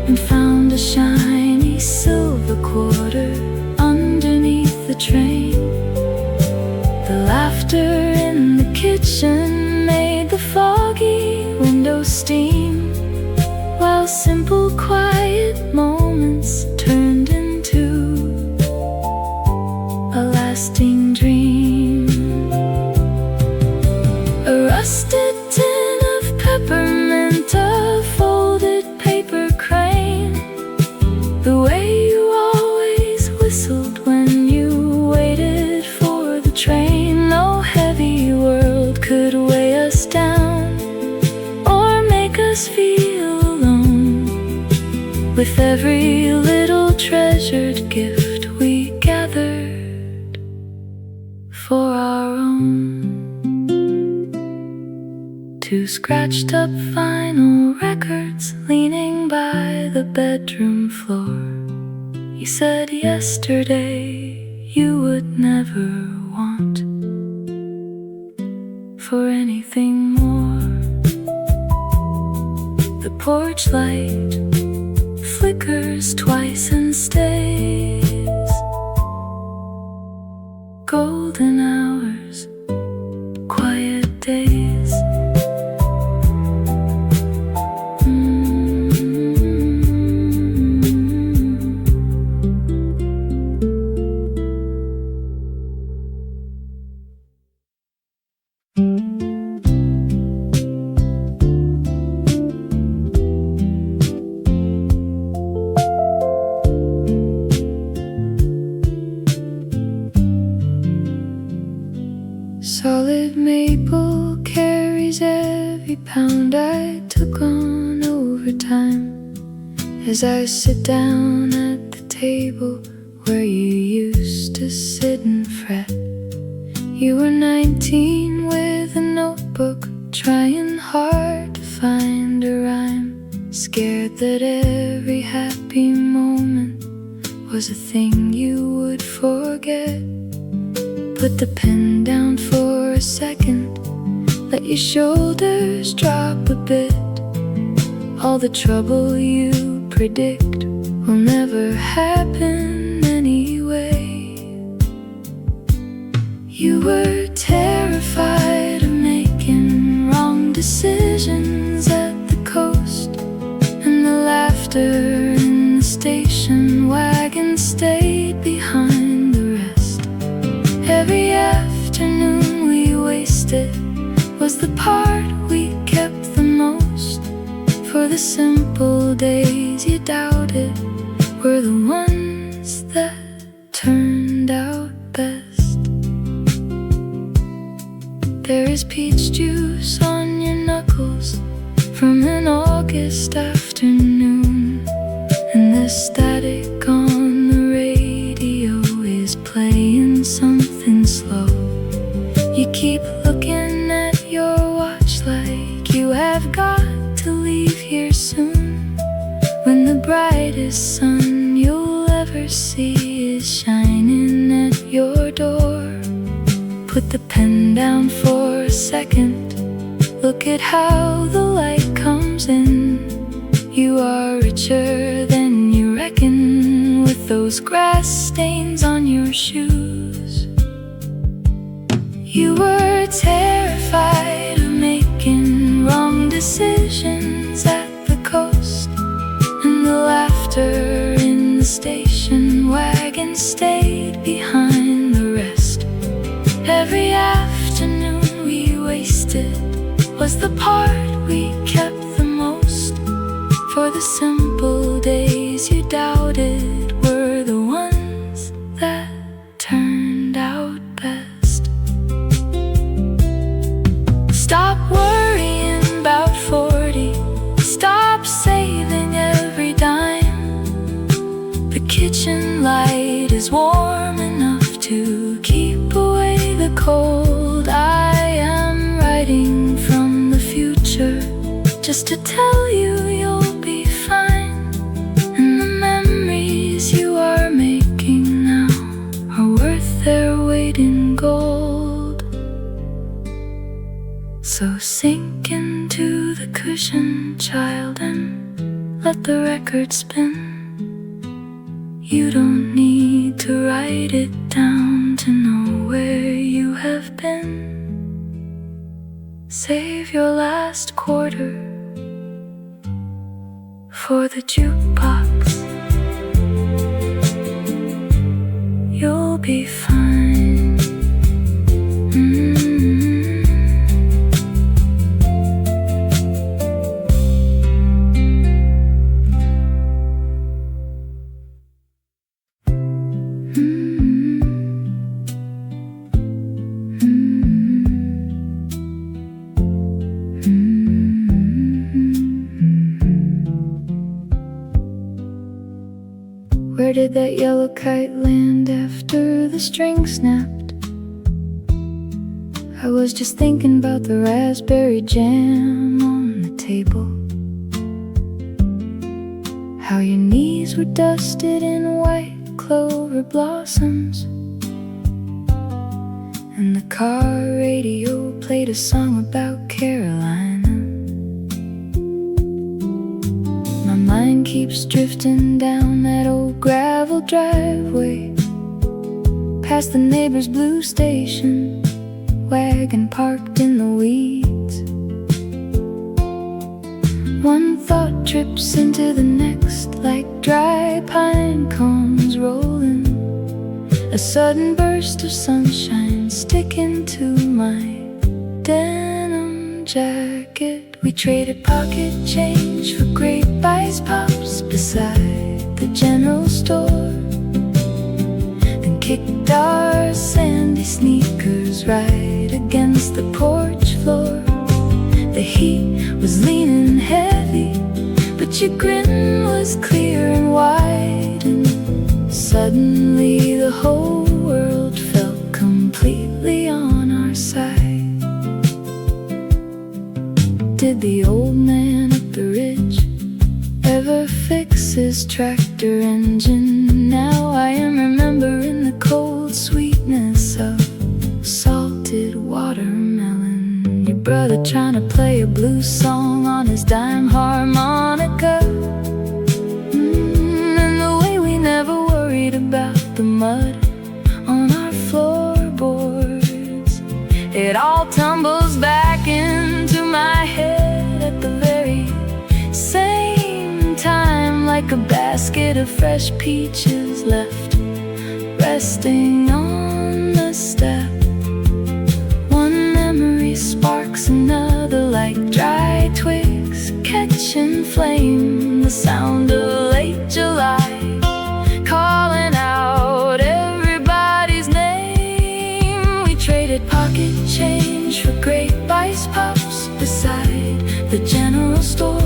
and found a shiny silver quarter underneath the train. The laughter in the kitchen made the foggy window steam, while simple quiet moments turned into a lasting dream. A rusted tin of peppermint, a folded paper crane, the way you always whistled when you waited for the train. No heavy world could weigh us down or make us feel alone. With every little treasured gift we gathered own. Two scratched up vinyl records leaning by the bedroom floor. You said yesterday you would never want for anything more. The porch light flickers twice and stays. Golden hours, quiet days. Solid maple carries every pound I took on overtime. As I sit down at the table where you used to sit and fret. You were 19 with a notebook, trying hard to find a rhyme. Scared that every happy moment was a thing you would forget. Put the pen down for a second, let your shoulders drop a bit. All the trouble you predict will never happen anyway. You were terrified of making wrong decisions at the coast, and the laughter in the station wagon stayed behind the rest. Every afternoon we wasted was the part we kept the most. For the simple days you doubted were the ones that turned out best. There is peach juice on your knuckles from an August afternoon, and the static on the radio is playing something slow. You keep looking at your watch like you have got to leave here soon, when the brightest sun you'll ever see is shining at your door. Put the pen down for a second, look at how the light comes in. You are richer than you reckon with those grass stains on your shoes. You were terrified of making wrong decisions at the coast, and the laughter in the station wagon stayed behind the rest. Every afternoon we wasted was the part we kept the most. For the simple days you doubted were the ones that turned out best. Stop worrying about 40, stop saving every dime. The kitchen light is warm enough to keep away the cold. I am writing from the future just to tell you you'll be fine, and the memories you are making now are worth their weight in gold. So sink into the cushion, child, and let the record spin. You don't need to write it down to know where you have been. Save your last quarter for the jukebox. You'll be fine. Where did that yellow kite land after the string snapped? I was just thinking about the raspberry jam on the table, how your knees were dusted in white clover blossoms, and the car radio played a song about Carolina. My mind keeps drifting down that old gravel driveway, past the neighbor's blue station wagon parked in the weeds. One thought trips into the next like dry pine cones rolling, a sudden burst of sunshine sticking to my denim jacket. We traded pocket change for grape ice pops beside the general store, then kicked our sandy sneakers right against the porch floor. The heat was leaning heavy, but your grin was clear and wide, and suddenly the whole world felt completely on our side. Did the old man up the ridge ever fix his tractor engine? Now I am remembering the cold sweetness of salted watermelon, your brother trying to play a blues song on his dime harmonica, and the way we never worried about the mud on our floorboards. It all tumbles back into my head at the very same time, like a basket of fresh peaches left resting on the step. One memory sparks another like dry twigs catching flame, the sound of late July calling out everybody's name. We traded pocket change for grape ice pops beside the general store,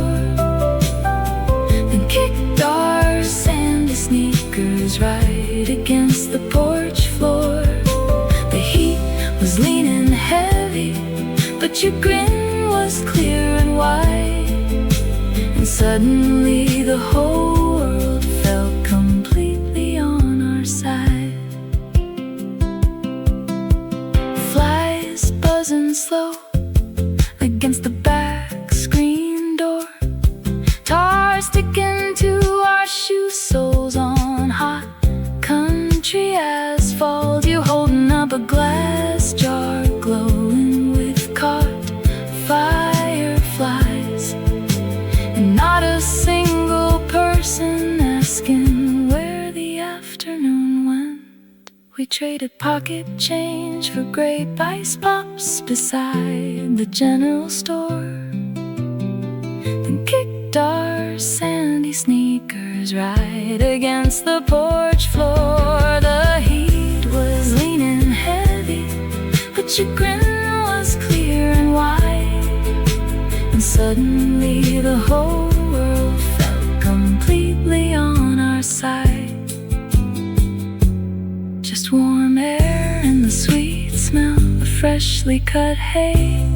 then kicked our sandy sneakers right against the porch floor. The heat was leaning heavy, but your grin was clear and wide, and suddenly the whole world felt completely on our side. Flies buzzing slow against the back screen door, tar sticking to our shoe soles on hot country asphalt. You holding up a glass jar glowing with caught fireflies, and not a single person asking where the afternoon went. We traded pocket change for grape ice pops beside the general store, then kicked our sandy sneakers right against the porch floor. The heat was leaning heavy, but your grin was clear and wide, and suddenly the whole world felt completely on our side. Just warm air and the sweet smell of freshly cut hay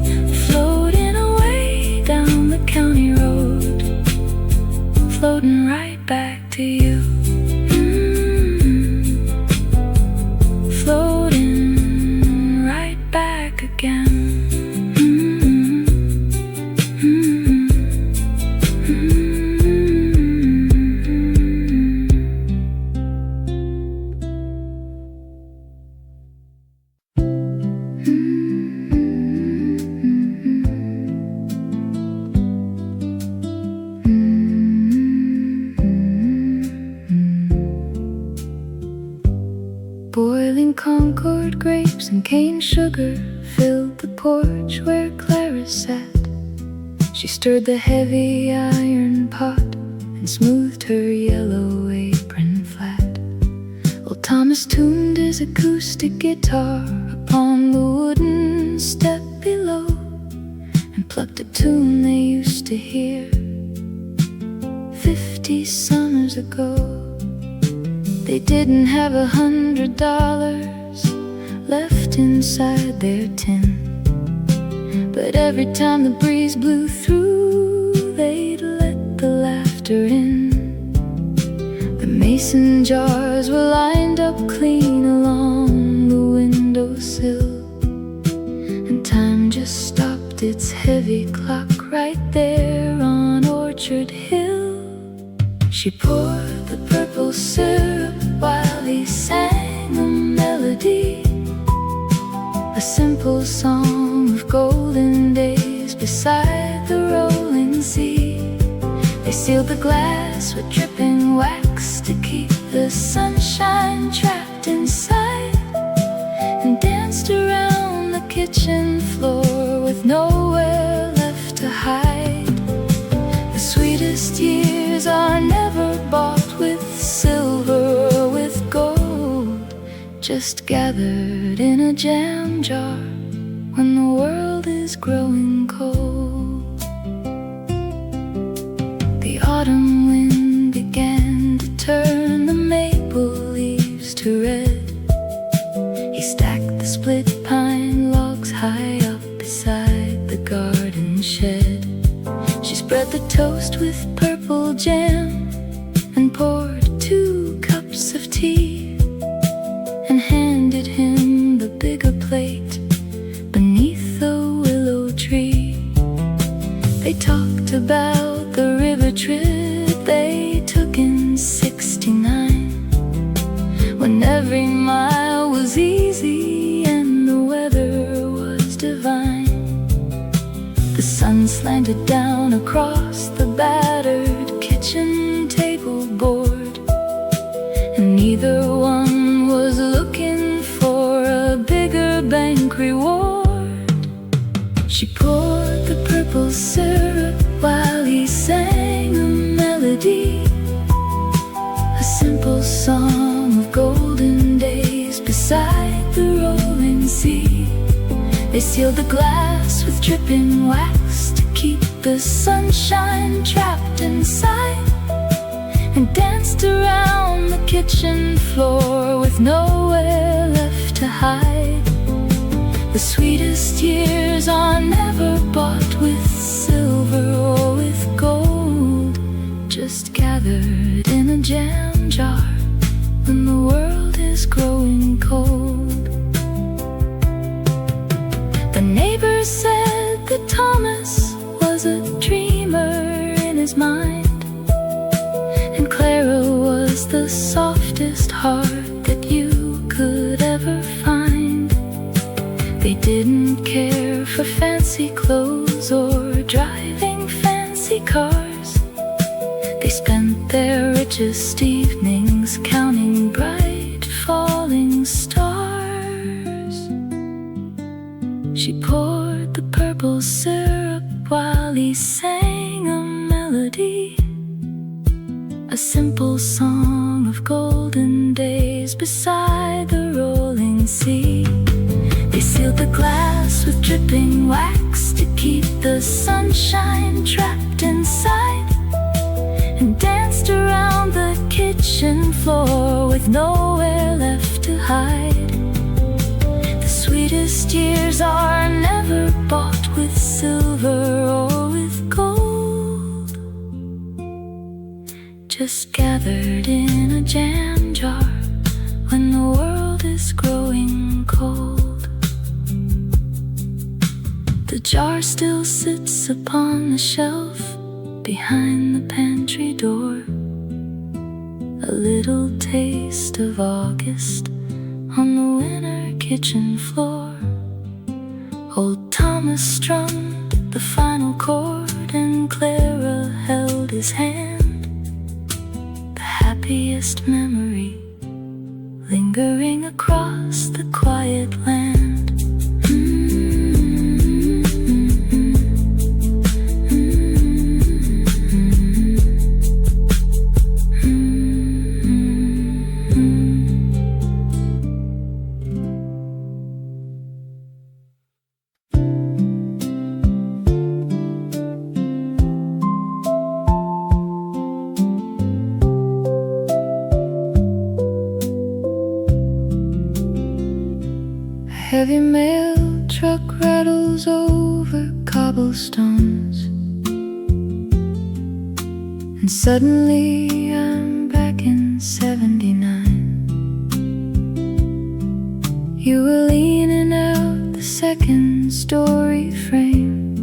floating away down the county road, floating right back to you. Floating right back again. Boiling Concord grapes and cane sugar filled the porch where Clara sat. She stirred the heavy iron pot and smoothed her yellow apron flat. Old Thomas tuned his acoustic guitar upon the wooden step below, and plucked a tune they used to hear 50 summers ago. They didn't have $100 left inside their tin, But every time the breeze blew through, they'd let the laughter in. The mason jars were lined up clean along the windowsill, and time just stopped its heavy clock right there on Orchard Hill. She poured the purple syrup while he sang a melody, a simple song of golden days beside the rolling sea. They sealed the glass with dripping wax to keep the sunshine trapped inside, and danced around the kitchen floor with nowhere left to hide. The sweetest years are never bought with silver or with gold, just gathered in a jam jar when the world is growing cold. The autumn wind began to turn the maple leaves to red. He stacked the split pine logs high up beside the garden shed. She spread the toast with purple jam and poured 2 cups of tea, and handed him the bigger plate beneath the willow tree. They talked about the river trip they took in '69, when every mile was easy and the weather was divine. The sun slanted down across the battered kitchen table board, and neither one was looking for a bigger bank reward. She poured the purple syrup while he sang a melody, a simple song of golden days beside the rolling sea. They sealed the glass with dripping wax to keep the sunshine trapped inside, and danced around the kitchen floor with nowhere left to hide. The sweetest years are never bought with silver or with gold, just gathered in a jam jar when the world is growing cold. The neighbors said that Thomas was a dreamer in his mind, and Clara was the softest heart that you could ever find. They didn't care for fancy clothes or driving fancy cars. They spent their richest evenings counting bright falling stars. She poured the purple syrup while he sang a melody, a simple song of golden days beside the rolling sea. They sealed the glass with dripping wax to keep the sunshine trapped inside, and danced around the kitchen floor with nowhere left to hide. The sweetest years are never bought with silver or with gold, just gathered in a jam jar when the world is growing cold. The jar still sits upon the shelf behind the pantry door, a little taste of August on the winter kitchen floor. Old Thomas strummed the final chord and Clara held his hand, the happiest memory lingering across the quiet land. Heavy mail truck rattles over cobblestones. And suddenly I'm back in '79. You were leaning out the second story frame,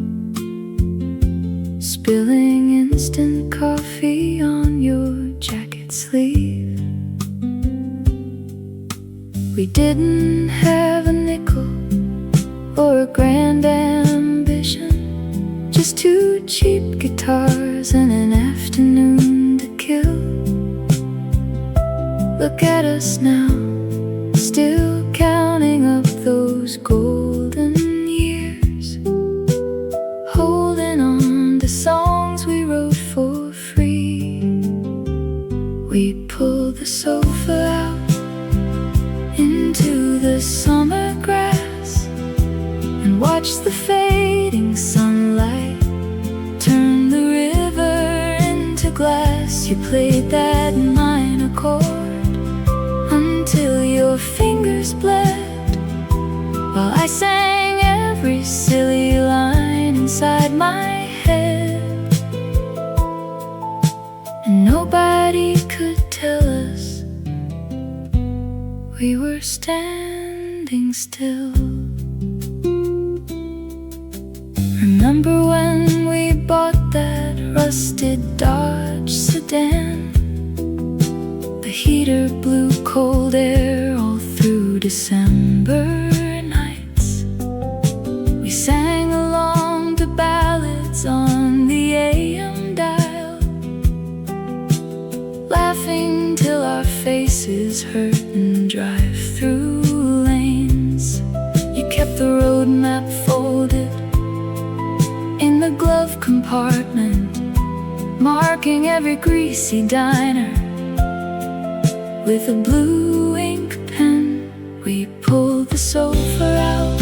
spilling instant coffee on your jacket sleeve. We didn't have a nickel or a grand ambition, just two cheap guitars and an afternoon to kill. Look at us now, still counting up those golden years, holding on to songs we wrote for free. We pulled the sofa out into the summer grass and watched the fading sunlight turn the river into glass. You played that minor chord until your fingers bled, while I sang every silly line inside my head. And nobody could tell us we were standing still. Remember when we bought that rusted Dodge sedan? The heater blew cold air all through December nights. We sang along to ballads on the AM dial, laughing till our faces hurt and drive through lanes. You kept the road map folded in the glove compartment, marking every greasy diner with a blue ink pen. We pulled the sofa out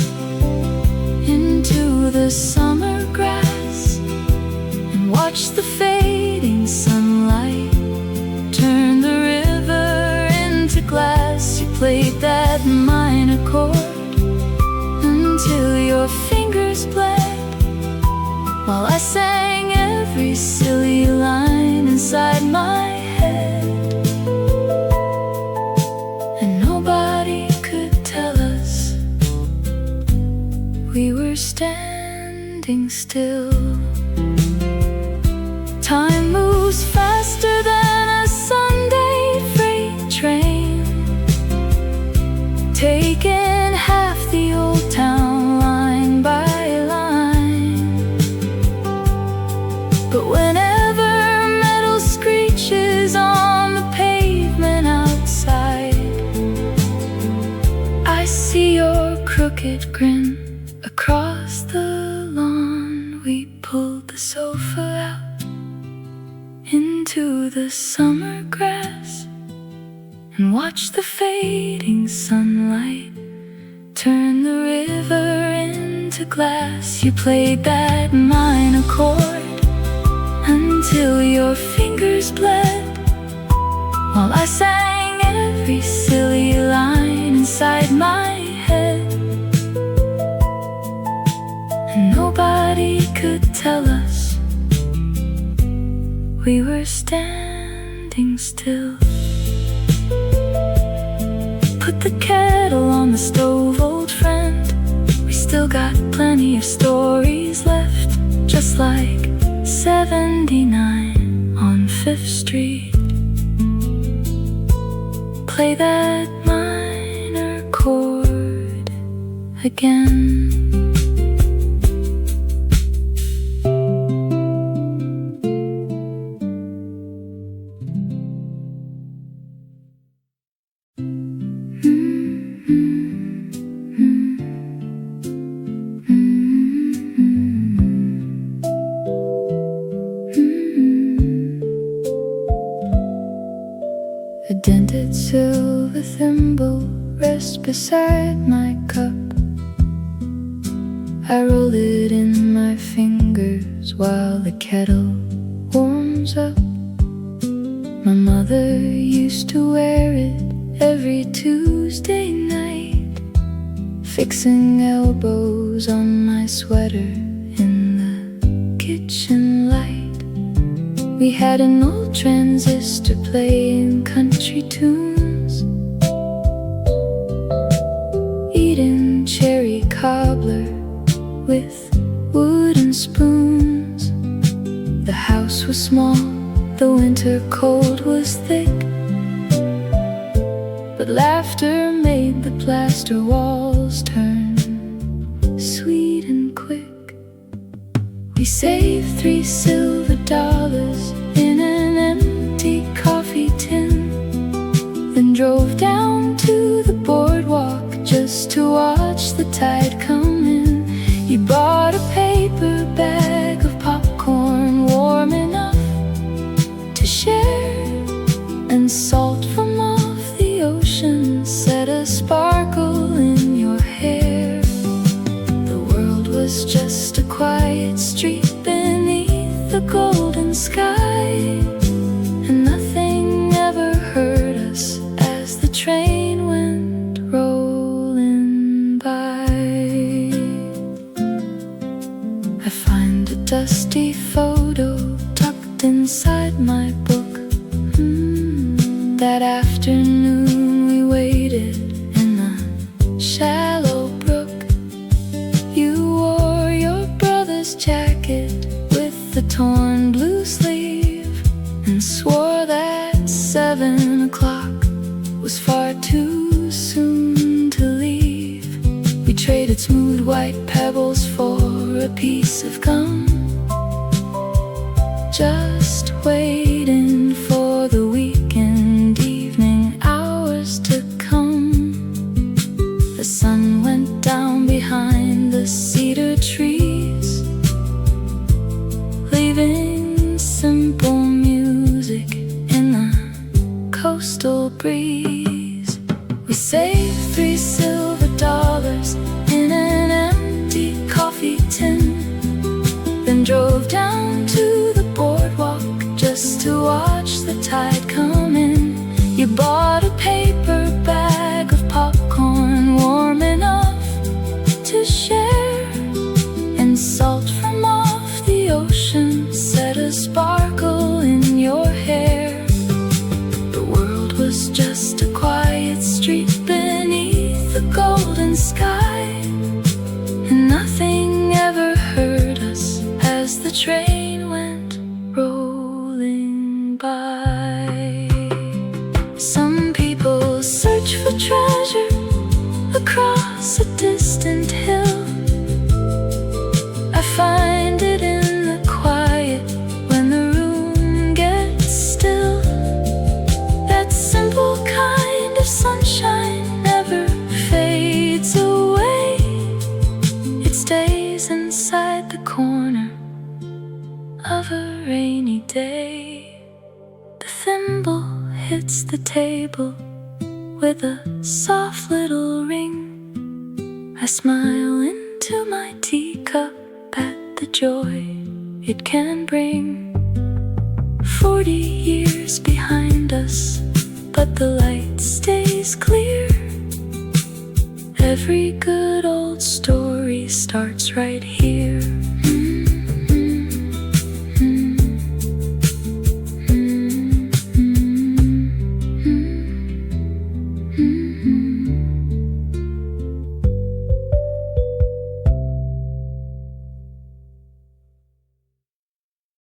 into the summer grass and watched the fading sunlight turn the river into glass. You played that minor chord until your fingers bled, while I sang every silly line inside my head. And nobody could tell us we were standing still. Time moves faster than a Sunday freight train, taking half the old town line by line. But whenever metal screeches on the pavement outside, I see your crooked grin across the lawn. We pulled the sofa out into the summer grass and watched the fading sunlight turn the river into glass. You played that minor chord until your fingers bled, while I sang every silly line inside my head. And nobody could tell us we were standing still. Put the kettle on the stove, old friend. We still got plenty of stories left, just like 79 on 5th Street. Play that minor chord again. A dented silver thimble rests beside my cup. I roll it in my fingers while the kettle warms up. My mother used to wear it every Tuesday night, fixing elbows on my sweater in the kitchen light. We had an old transistor playing country tunes, eating cherry cobbler with wooden spoons. The house was small, the winter cold was thick, but laughter made the plaster walls turn sweet and quick. We saved $3 silver in an empty coffee tin, then drove down to the boardwalk just to watch the tide come in. You bought a paper bag of popcorn warm enough to share, and salt from off the ocean set a sparkle in your hair. The world was just a quiet street beneath the golden sky, and nothing ever hurt us as the train went rolling by. I find a dusty photo tucked inside my book. That afternoon we waited in the shallow brook. You wore your brother's jacket with the torn blue sleeve, and swore that 7 o'clock was far too soon to leave. We traded smooth white pebbles for a piece of gum, just waiting for the weekend evening hours to come. The sun went down behind the cedar trees, leaving simple music in the coastal breeze. We saved $3 silver in an empty coffee tin, then drove down to the boardwalk just to watch the tide come in. You bought a paper bag of popcorn warm enough to share, and salt from off the ocean set a sparkle in your hair. The world was just a quiet street beneath the golden sky, and nothing ever hurt us as the train went rolling by. Some people search for treasure across a distant hill. I find it in the quiet when the room gets still. That simple kind of sunshine never fades away. It stays inside the corner of a rainy day. The thimble hits the table with a soft little ring. I smile into my teacup at the joy it can bring. 40 years behind us, but the light stays clear. Every good old story starts right here.